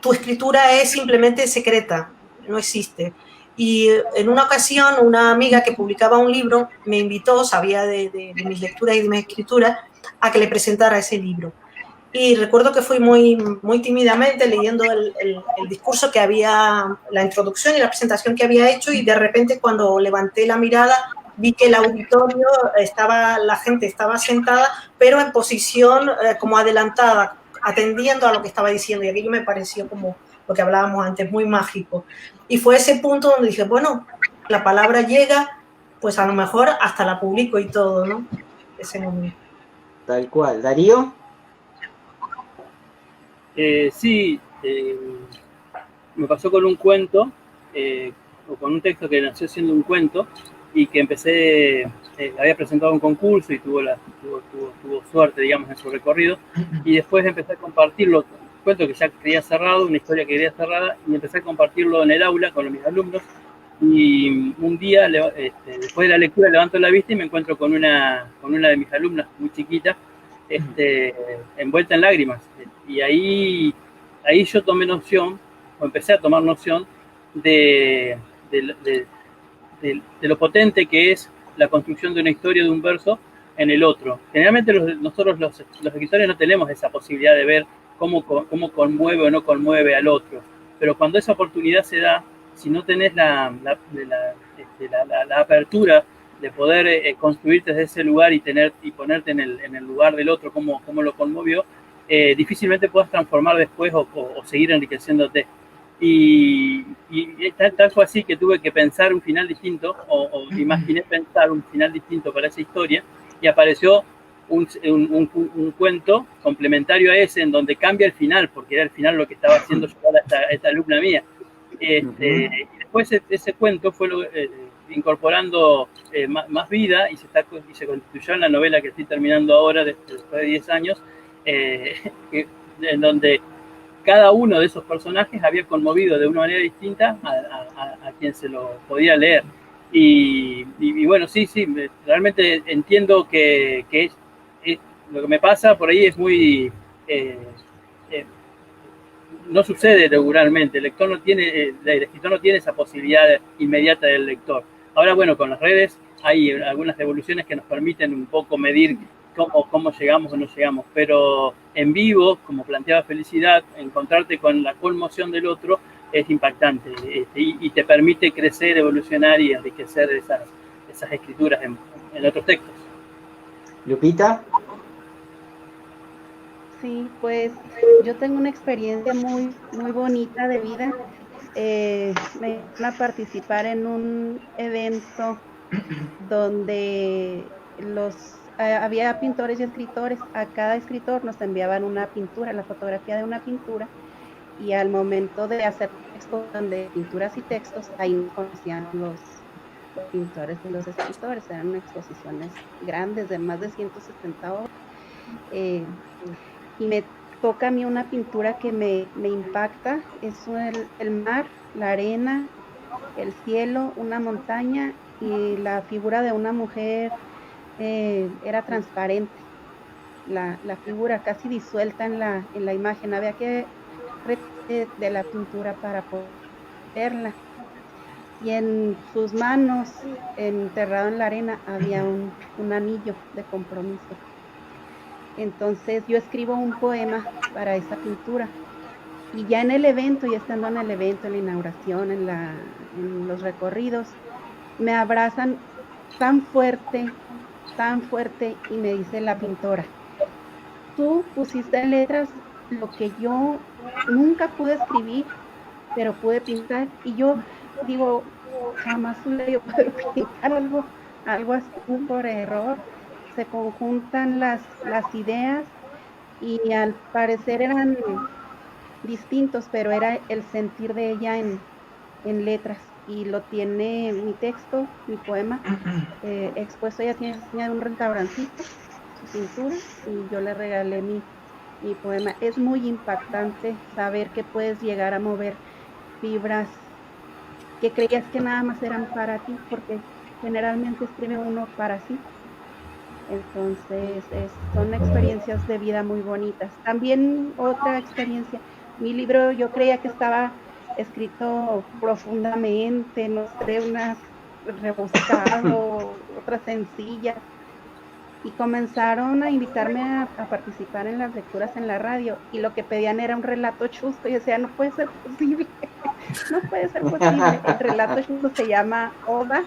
tu escritura es simplemente secreta, no existe. Y en una ocasión, una amiga que publicaba un libro me invitó, sabía de mis lecturas y de mis escrituras, a que le presentara ese libro. Y recuerdo que fui muy, muy tímidamente leyendo el discurso que había, la introducción y la presentación que había hecho, y de repente cuando levanté la mirada vi que el auditorio la gente estaba sentada, pero en posición como adelantada, atendiendo a lo que estaba diciendo, y aquello me pareció, como lo que hablábamos antes, muy mágico. Y fue ese punto donde dije, bueno, la palabra llega, pues a lo mejor hasta la publico y todo, ¿no? Ese momento. Tal cual. ¿Darío? Sí, me pasó con un cuento, o con un texto que nació siendo un cuento, y que empecé, había presentado un concurso y tuvo suerte, digamos, en su recorrido, y después empecé a compartirlo, un cuento que ya quería cerrado, una historia que quería cerrada, y empecé a compartirlo en el aula con mis alumnos, y un día, después de la lectura, levanto la vista y me encuentro con una de mis alumnas, muy chiquita, envuelta en lágrimas, y ahí yo tomé noción, o empecé a tomar noción de lo potente que es la construcción de una historia, de un verso en el otro. Generalmente nosotros los escritores no tenemos esa posibilidad de ver cómo conmueve o no conmueve al otro, pero cuando esa oportunidad se da, si no tenés la apertura de poder construirte desde ese lugar y ponerte en el lugar del otro, cómo lo conmovió, difícilmente puedas transformar después o seguir enriqueciéndote. Y tal fue así que tuve que pensar un final distinto, o imaginé pensar un final distinto para esa historia, y apareció un cuento complementario a ese, en donde cambia el final, porque era el final lo que estaba haciendo yo a esta alumna mía. Y después ese cuento fue incorporando más vida, y se constituyó en la novela que estoy terminando ahora después de 10 años, en donde cada uno de esos personajes había conmovido de una manera distinta a quien se lo podía leer. Y bueno, sí, realmente entiendo que lo que me pasa por ahí es muy... no sucede regularmente, el escritor no tiene esa posibilidad inmediata del lector. Ahora, bueno, con las redes hay algunas devoluciones que nos permiten un poco medir cómo llegamos o no llegamos, pero en vivo, como planteaba Felicidad, encontrarte con la conmoción del otro es impactante, y te permite crecer, evolucionar y enriquecer esas escrituras en otros textos. Lupita. Sí, pues yo tengo una experiencia muy, muy bonita de vida. Me iban a participar en un evento donde había pintores y escritores. A cada escritor nos enviaban una pintura, la fotografía de una pintura, y al momento de hacer exposición de pinturas y textos, ahí nos conocían los pintores y los escritores. Eran exposiciones grandes de más de 170 obras. Y me toca a mí una pintura que me impacta, es el mar, la arena, el cielo, una montaña, y la figura de una mujer era transparente, la figura casi disuelta en la imagen, había que retirarse de la pintura para poder verla, y en sus manos, enterrado en la arena, había un anillo de compromiso. Entonces yo escribo un poema para esa pintura, y ya en el evento, ya estando en el evento, en la inauguración, en los recorridos, me abrazan tan fuerte, y me dice la pintora: tú pusiste en letras lo que yo nunca pude escribir, pero pude pintar. Y yo digo, jamás hubiera podido pintar algo así por error. Se conjuntan las ideas, y al parecer eran distintos, pero era el sentir de ella en letras, y lo tiene mi texto, mi poema, expuesto. Ella tiene un restaurancito, su pintura, y yo le regalé mi poema. Es muy impactante saber que puedes llegar a mover fibras que creías que nada más eran para ti, porque generalmente escribe uno para sí. Entonces son experiencias de vida muy bonitas. También otra experiencia, mi libro yo creía que estaba escrito profundamente, no sé, unas rebuscado, otras sencillas, y comenzaron a invitarme a participar en las lecturas en la radio, y lo que pedían era un relato chusco, y decía, no puede ser posible, no puede ser posible. El relato chusco se llama Oda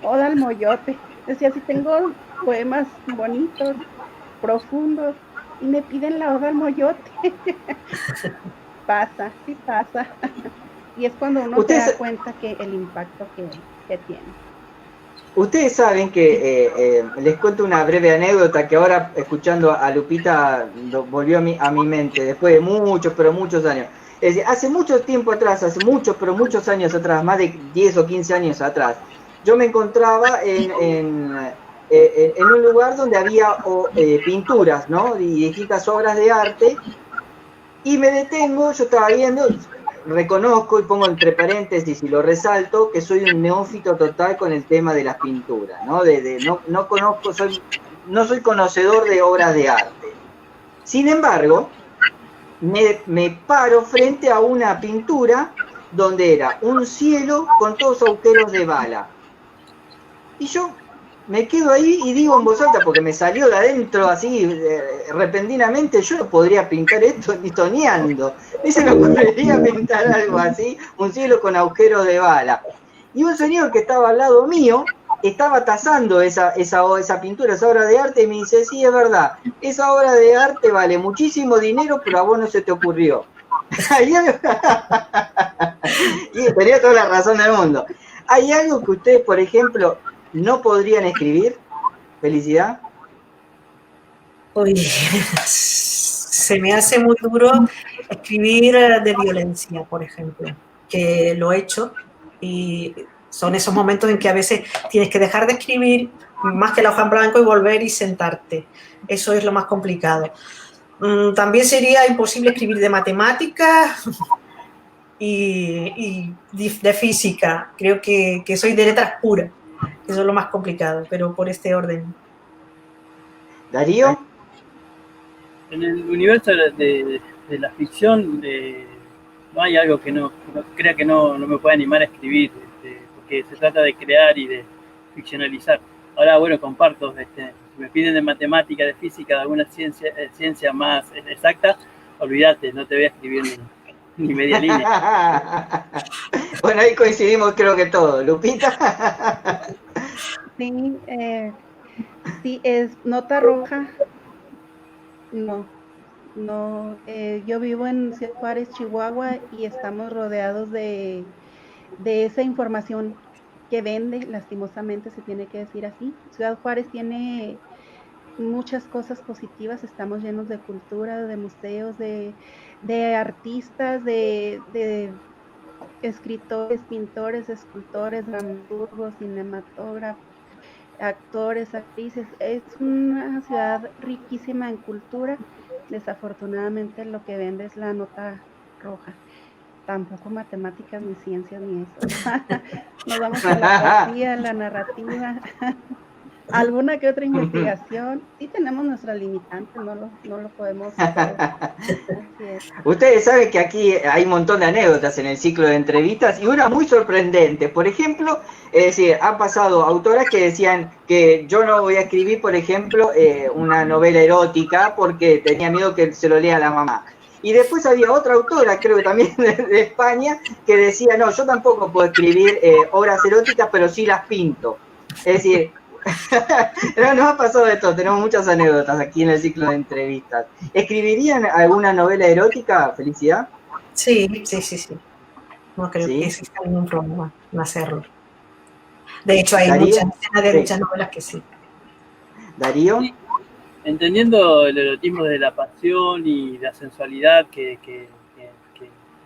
al Moyote. Decía, si tengo poemas bonitos, profundos, y me piden la Oda al Moyote. Pasa. Y es cuando uno se da cuenta que el impacto que tiene. Ustedes saben que, les cuento una breve anécdota que ahora, escuchando a Lupita, volvió a mi mente, después de muchos años. Es decir, hace mucho tiempo atrás, muchos años atrás, más de 10 o 15 años atrás, yo me encontraba en un lugar donde había pinturas, ¿no? Y distintas obras de arte, y me detengo, yo estaba viendo, reconozco y pongo entre paréntesis y lo resalto, que soy un neófito total con el tema de las pinturas, ¿no? No conozco, no soy conocedor de obras de arte. Sin embargo, me paro frente a una pintura donde era un cielo con todos agujeros de bala. Y yo me quedo ahí y digo en voz alta, porque me salió de adentro así repentinamente, yo no podría pintar esto ni soñando. Ni se me ocurriría pintar algo así, un cielo con agujeros de bala. Y un señor que estaba al lado mío estaba tasando esa pintura, esa obra de arte, y me dice, sí, es verdad, esa obra de arte vale muchísimo dinero, pero a vos no se te ocurrió. Y tenía toda la razón del mundo. ¿Hay algo que ustedes, por ejemplo, no podrían escribir? Felicidad. Uy, se me hace muy duro escribir de violencia, por ejemplo, que lo he hecho, y son esos momentos en que a veces tienes que dejar de escribir más que la hoja en blanco y volver y sentarte. Eso es lo más complicado. También sería imposible escribir de matemáticas y de física. Creo que soy de letras puras. Eso es lo más complicado, pero por este orden. Darío. En el universo de la ficción no hay algo que no crea que no me pueda animar a escribir, porque se trata de crear y de ficcionalizar. Ahora, bueno, comparto, si me piden de matemática, de física, de alguna ciencia más exacta, olvídate, no te voy a escribir ni media línea. Bueno, ahí coincidimos creo que todos. Lupita. Sí, sí, es nota roja. No, yo vivo en Ciudad Juárez, Chihuahua, y estamos rodeados de esa información que vende, lastimosamente se tiene que decir así. Ciudad Juárez tiene muchas cosas positivas, estamos llenos de cultura, de museos, de artistas, de escritores, pintores, escultores, dramaturgos, cinematógrafos, actores, actrices. Es una ciudad riquísima en cultura. Desafortunadamente lo que vende es la nota roja. Tampoco matemáticas, ni ciencias, ni eso. Nos vamos a la poesía, la narrativa, alguna que otra investigación. Sí tenemos nuestras limitantes, no lo podemos hacer. Así es. Ustedes saben que aquí hay un montón de anécdotas en el ciclo de entrevistas y una muy sorprendente. Por ejemplo, es decir, han pasado autoras que decían que yo no voy a escribir, por ejemplo, una novela erótica porque tenía miedo que se lo lea la mamá. Y después había otra autora, creo que también de España, que decía, no, yo tampoco puedo escribir obras eróticas, pero sí las pinto. Es decir, no, nos ha pasado de todo, tenemos muchas anécdotas aquí en el ciclo de entrevistas. ¿Escribirían alguna novela erótica, Felicidad? Sí. No creo que exista ningún problema en hacerlo. De hecho, hay muchas novelas que sí. ¿Darío? Sí. Entendiendo el erotismo de la pasión y la sensualidad que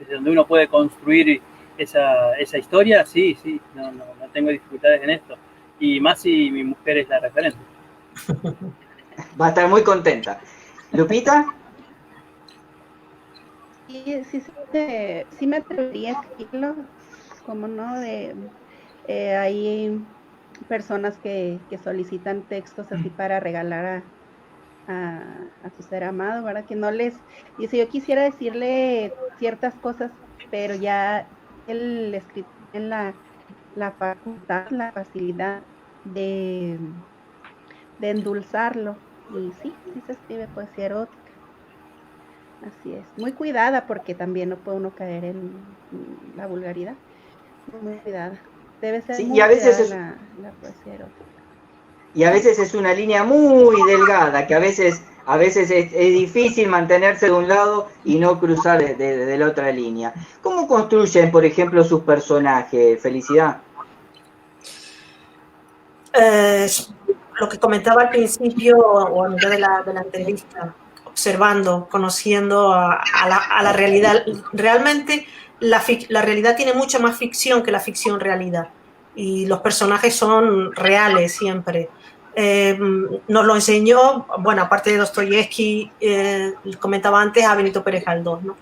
desde donde uno puede construir esa historia, sí, no tengo dificultades en esto. Y más si mi mujer es la referente. Va a estar muy contenta. ¿Lupita? Sí me atrevería a escribirlo, como no, hay personas que solicitan textos así para regalar a su ser amado, ¿verdad? Que no les dice, yo quisiera decirle ciertas cosas, pero ya el escritor en la facultad, la facilidad de endulzarlo, y sí se escribe poesía erótica. Así es, muy cuidada porque también no puede uno caer en la vulgaridad, muy cuidada. Debe ser muy cuidada la poesía erótica. Y a veces es una línea muy delgada, que a veces es difícil mantenerse de un lado y no cruzar de la otra línea. ¿Cómo construyen, por ejemplo, sus personajes, Felicidad? Lo que comentaba al principio o a mitad de la entrevista, observando, conociendo a la realidad. Realmente la realidad tiene mucha más ficción que la ficción realidad. Y los personajes son reales siempre. Nos lo enseñó, bueno, aparte de Dostoyevsky, comentaba antes a Benito Pérez Galdós, ¿no?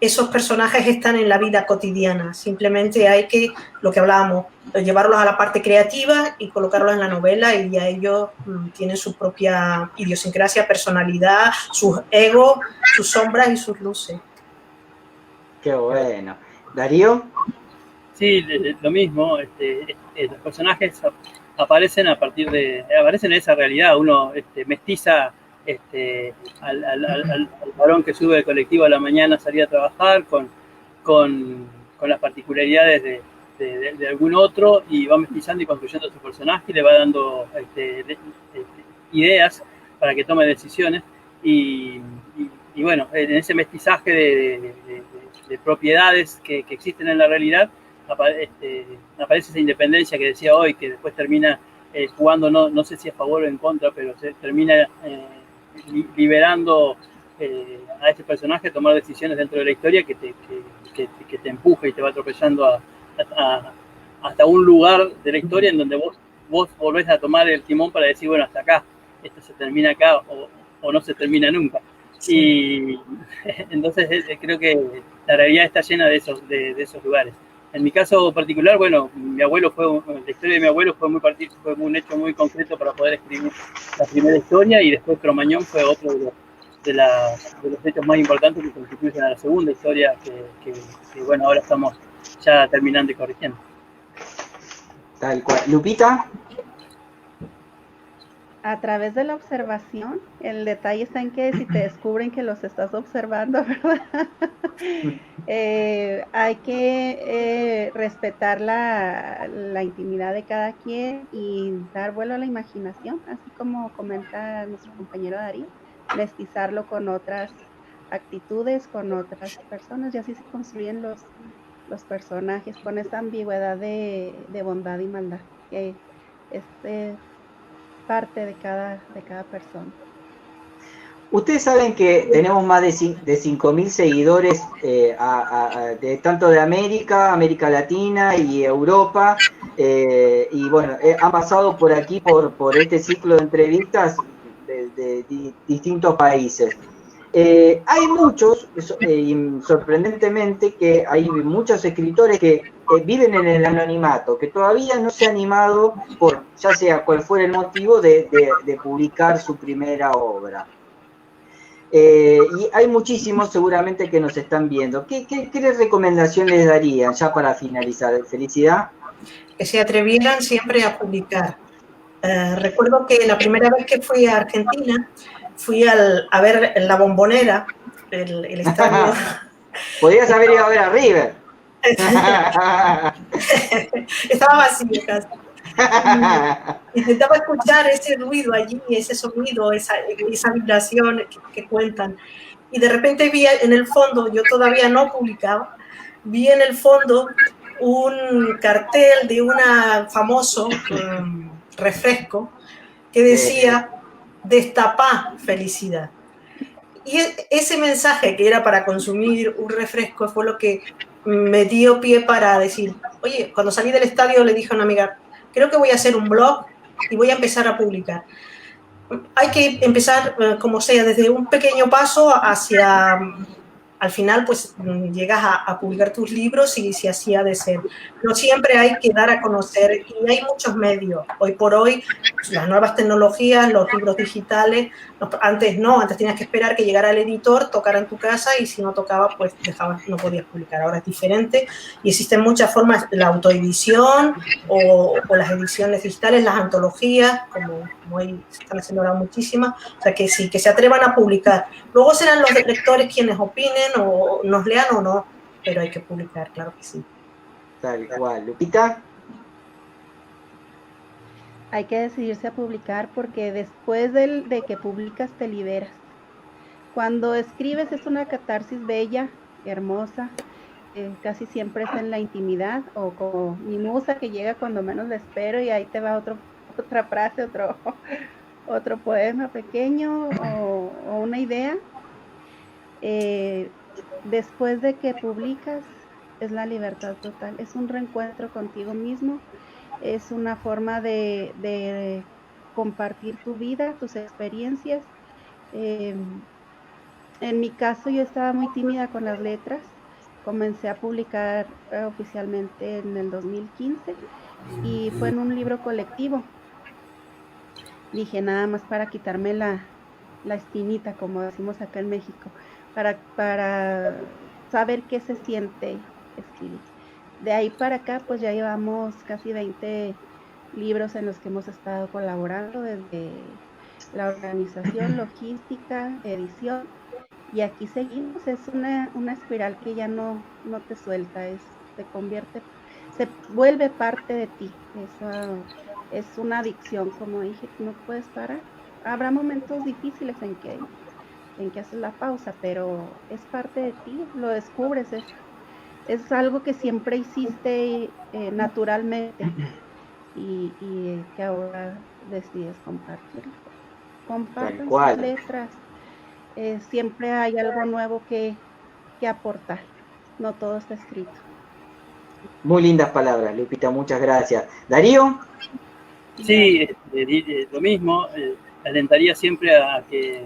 Esos personajes están en la vida cotidiana, simplemente hay que, lo que hablábamos, llevarlos a la parte creativa y colocarlos en la novela, y ya ellos tienen su propia idiosincrasia, personalidad, sus egos, sus sombras y sus luces. Qué bueno. ¿Darío? Sí, lo mismo, los personajes aparecen aparecen en esa realidad, uno mestiza al varón que sube del colectivo a la mañana a salir a trabajar con las particularidades de algún otro, y va mestizando y construyendo su personaje y le va dando ideas para que tome decisiones, y bueno, en ese mestizaje de propiedades que existen en la realidad aparece esa independencia que decía hoy, que después termina jugando, no sé si a favor o en contra, pero se termina liberando a este personaje a tomar decisiones dentro de la historia que te empuja y te va atropellando hasta un lugar de la historia en donde vos volvés a tomar el timón para decir, bueno, hasta acá, esto se termina acá o no se termina nunca. Y entonces creo que la realidad está llena de esos lugares. En mi caso particular, bueno, la historia de mi abuelo fue un hecho muy concreto para poder escribir la primera historia, y después Cromañón fue otro de los hechos más importantes que constituyen a la segunda historia que bueno, ahora estamos ya terminando y corrigiendo. Tal cual. Lupita. A través de la observación, el detalle está en que si te descubren que los estás observando, ¿verdad? Hay que respetar la intimidad de cada quien y dar vuelo a la imaginación, así como comenta nuestro compañero Darío, mestizarlo con otras actitudes, con otras personas, y así se construyen los personajes con esa ambigüedad de bondad y maldad, que es parte de cada persona. Ustedes saben que tenemos más de 5.000 seguidores tanto de América Latina y Europa, y bueno, han pasado por aquí por este ciclo de entrevistas de distintos países. Hay muchos, sorprendentemente, que hay muchos escritores que viven en el anonimato, que todavía no se han animado, por ya sea cual fuera el motivo, de publicar su primera obra. Y hay muchísimos seguramente que nos están viendo. ¿Qué recomendaciones les darían ya para finalizar? Felicidad. Que se atrevieran siempre a publicar. Recuerdo que la primera vez que fui a Argentina, fui a ver La Bombonera, el estadio. Podrías haber ido a ver a River. Estaba vacío casi. Intentaba escuchar ese ruido allí, ese sonido, esa vibración que cuentan. Y de repente vi en el fondo, yo todavía no publicaba, vi en el fondo un cartel de un famoso refresco que decía: destapá felicidad. Y ese mensaje, que era para consumir un refresco, fue lo que me dio pie para decir, oye, cuando salí del estadio le dije a una amiga, creo que voy a hacer un blog y voy a empezar a publicar. Hay que empezar, como sea, desde un pequeño paso hacia, al final, pues llegas a publicar tus libros, y si así ha de ser. Pero siempre hay que dar a conocer, y hay muchos medios. Hoy por hoy, pues, las nuevas tecnologías, los libros digitales, antes tenías que esperar que llegara el editor, tocara en tu casa, y si no tocaba, pues no podías publicar. Ahora es diferente y existen muchas formas, la autoedición o las ediciones digitales, las antologías, como hoy se están haciendo ahora muchísimas. O sea, que sí, que se atrevan a publicar. Luego serán los lectores quienes opinen o nos lean o no, pero hay que publicar, claro que sí. Tal cual. Lupita. Hay que decidirse a publicar, porque después de que publicas te liberas. Cuando escribes es una catarsis bella, hermosa, casi siempre es en la intimidad, o como mi musa que llega cuando menos la espero y ahí te va otra frase, otro poema pequeño o una idea. Después de que publicas es la libertad total, es un reencuentro contigo mismo, es una forma de compartir tu vida, tus experiencias. En mi caso, yo estaba muy tímida con las letras. Comencé a publicar oficialmente en el 2015 y fue en un libro colectivo. Dije, nada más para quitarme la espinita, como decimos acá en México, para saber qué se siente escribir. De ahí para acá, pues ya llevamos casi 20 libros en los que hemos estado colaborando, desde la organización, logística, edición, y aquí seguimos. Es una espiral que ya no te suelta, se vuelve parte de ti. Es una adicción, como dije, no puedes parar. Habrá momentos difíciles en que haces la pausa, pero es parte de ti, lo descubres, es algo que siempre hiciste naturalmente y que ahora decides compartirlo. Compartan sus letras, siempre hay algo nuevo que aportar, no todo está escrito. Muy lindas palabras, Lupita, muchas gracias. ¿Darío? Sí, lo mismo, alentaría siempre a que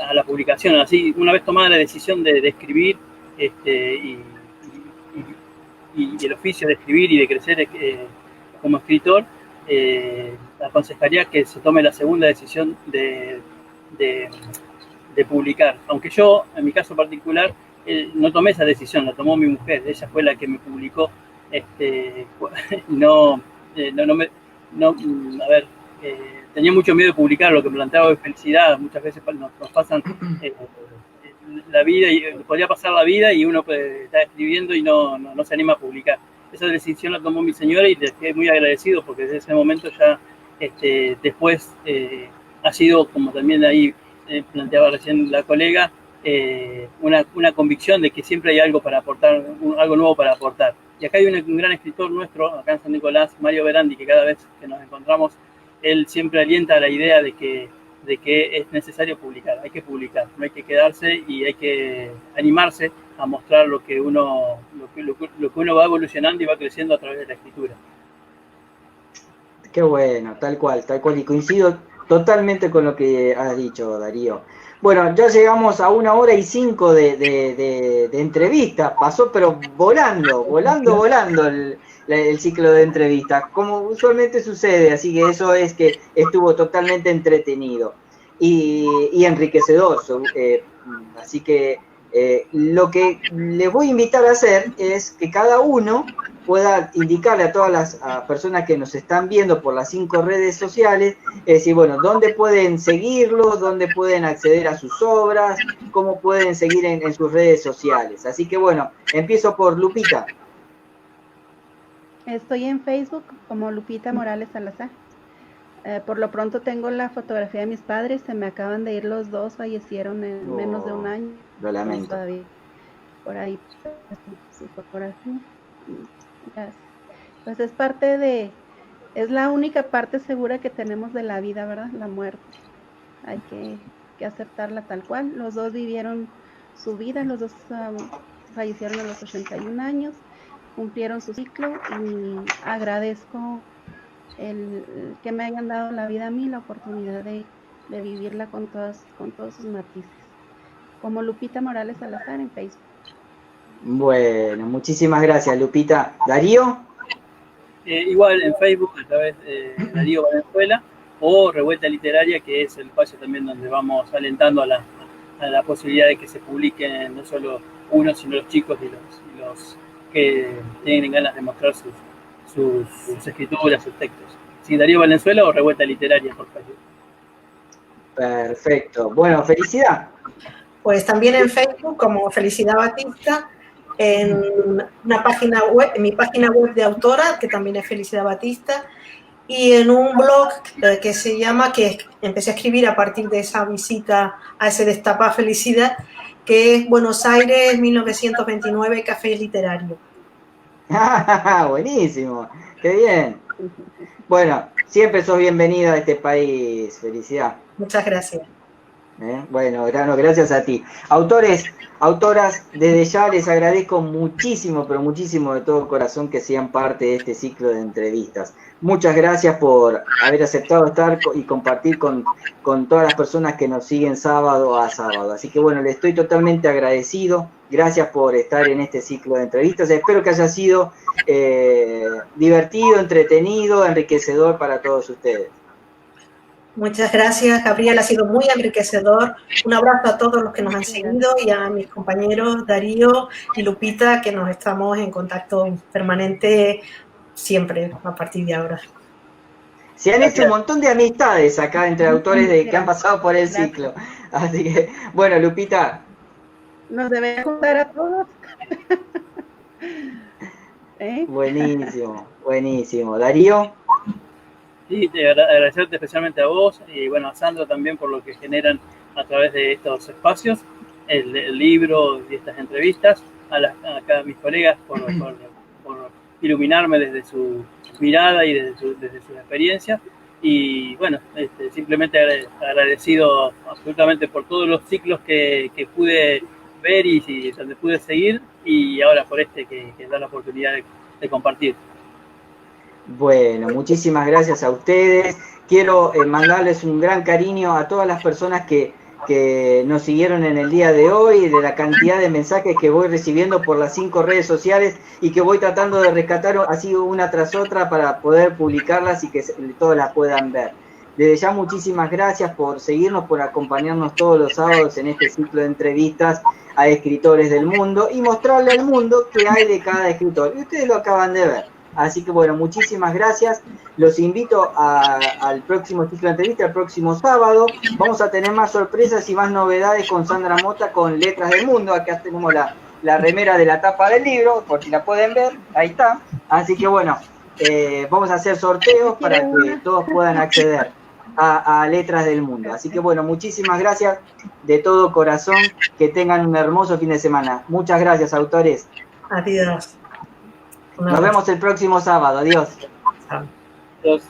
a la publicación. Así, una vez tomada la decisión de escribir y el oficio de escribir y de crecer como escritor, aconsejaría que se tome la segunda decisión de publicar. Aunque yo, en mi caso particular, no tomé esa decisión, la tomó mi mujer. Ella fue la que me publicó. Tenía mucho miedo de publicar lo que planteaba de felicidad. Muchas veces nos pasan la vida, y podría pasar la vida y uno está escribiendo y no se anima a publicar. Esa decisión la tomó mi señora y le estoy muy agradecido, porque desde ese momento ya después ha sido, como también ahí planteaba recién la colega, una convicción de que siempre hay algo para aportar, algo nuevo para aportar. Y acá hay un gran escritor nuestro, acá en San Nicolás, Mario Berandi, que cada vez que nos encontramos, él siempre alienta la idea de que es necesario publicar, hay que publicar, no hay que quedarse y hay que animarse a mostrar lo que uno va evolucionando y va creciendo a través de la escritura. Qué bueno, tal cual, y coincido totalmente con lo que has dicho, Darío. Bueno, ya llegamos a 1 hora y 5 de entrevista, pasó pero volando el ciclo de entrevistas, como usualmente sucede, así que eso es que estuvo totalmente entretenido y enriquecedor, así que lo que les voy a invitar a hacer es que cada uno pueda indicarle a todas las personas que nos están viendo por las 5 redes sociales, es decir, bueno, dónde pueden seguirlo, dónde pueden acceder a sus obras, cómo pueden seguir en sus redes sociales. Así que bueno, empiezo por Lupita. Estoy en Facebook como Lupita Morales Salazar. Por lo pronto tengo la fotografía de mis padres, se me acaban de ir los dos, fallecieron en menos de un año. Lo lamento. Todavía por ahí su fotografía. Pues es parte es la única parte segura que tenemos de la vida, ¿verdad? La muerte. Hay que aceptarla tal cual. Los dos vivieron su vida, los dos fallecieron a los 81 años, cumplieron su ciclo y agradezco el que me hayan dado la vida a mí, la oportunidad de vivirla con todos sus matices. Como Lupita Morales Salazar en Facebook. Bueno, muchísimas gracias, Lupita. ¿Darío? Igual en Facebook, a través de Darío Valenzuela, o Revuelta Literaria, que es el espacio también donde vamos alentando a la posibilidad de que se publiquen no solo uno, sino los chicos y los que tienen ganas de mostrar sus escrituras, sus textos. Sí, Darío Valenzuela o Revuelta Literaria por Facebook. Perfecto. Bueno, Felicidad. Pues también en Facebook como Felicidad Batista, en una página web, en mi página web de autora, que también es Felicidad Batista, y en un blog que se llama, que empecé a escribir a partir de esa visita a ese Destapa Felicidad, que es Buenos Aires 1929, Café Literario. Buenísimo, qué bien. Bueno, siempre sos bienvenida a este país, Felicidad. Muchas gracias. Bueno, gracias a ti. Autores, autoras, desde ya les agradezco muchísimo, pero muchísimo de todo corazón que sean parte de este ciclo de entrevistas. Muchas gracias por haber aceptado estar y compartir con todas las personas que nos siguen sábado a sábado. Así que bueno, les estoy totalmente agradecido. Gracias por estar en este ciclo de entrevistas. Espero que haya sido divertido, entretenido, enriquecedor para todos ustedes. Muchas gracias, Gabriel, ha sido muy enriquecedor. Un abrazo a todos los que nos han seguido y a mis compañeros Darío y Lupita, que nos estamos en contacto permanente siempre a partir de ahora. Se han hecho un montón de amistades acá entre autores que han pasado por el ciclo. Así que, bueno, Lupita. Nos debe juntar a todos. Buenísimo, buenísimo. Darío. Sí, agradecerte especialmente a vos y bueno, a Sandra también por lo que generan a través de estos espacios, el libro y estas entrevistas, a mis colegas por iluminarme desde su mirada y desde sus experiencias y bueno, simplemente agradecido absolutamente por todos los ciclos que pude ver y donde pude seguir y ahora por que da la oportunidad de compartir. Bueno, muchísimas gracias a ustedes. Quiero mandarles un gran cariño a todas las personas que que nos siguieron en el día de hoy, de la cantidad de mensajes que voy recibiendo por las 5 redes sociales y que voy tratando de rescatar así una tras otra para poder publicarlas y que todos las puedan ver. Desde ya muchísimas gracias por seguirnos, por acompañarnos todos los sábados en este ciclo de entrevistas a escritores del mundo y mostrarle al mundo qué hay de cada escritor. Y ustedes lo acaban de ver. Así que bueno, muchísimas gracias. Los invito al próximo ciclo de entrevistas, el próximo sábado. Vamos a tener más sorpresas y más novedades con Sandra Mota con Letras del Mundo. Acá tenemos la remera de la tapa del libro, por si la pueden ver. Ahí está. Así que bueno, vamos a hacer sorteos para que todos puedan acceder a Letras del Mundo. Así que bueno, muchísimas gracias de todo corazón. Que tengan un hermoso fin de semana. Muchas gracias, autores. Adiós. Nos vemos el próximo sábado. Adiós. Adiós.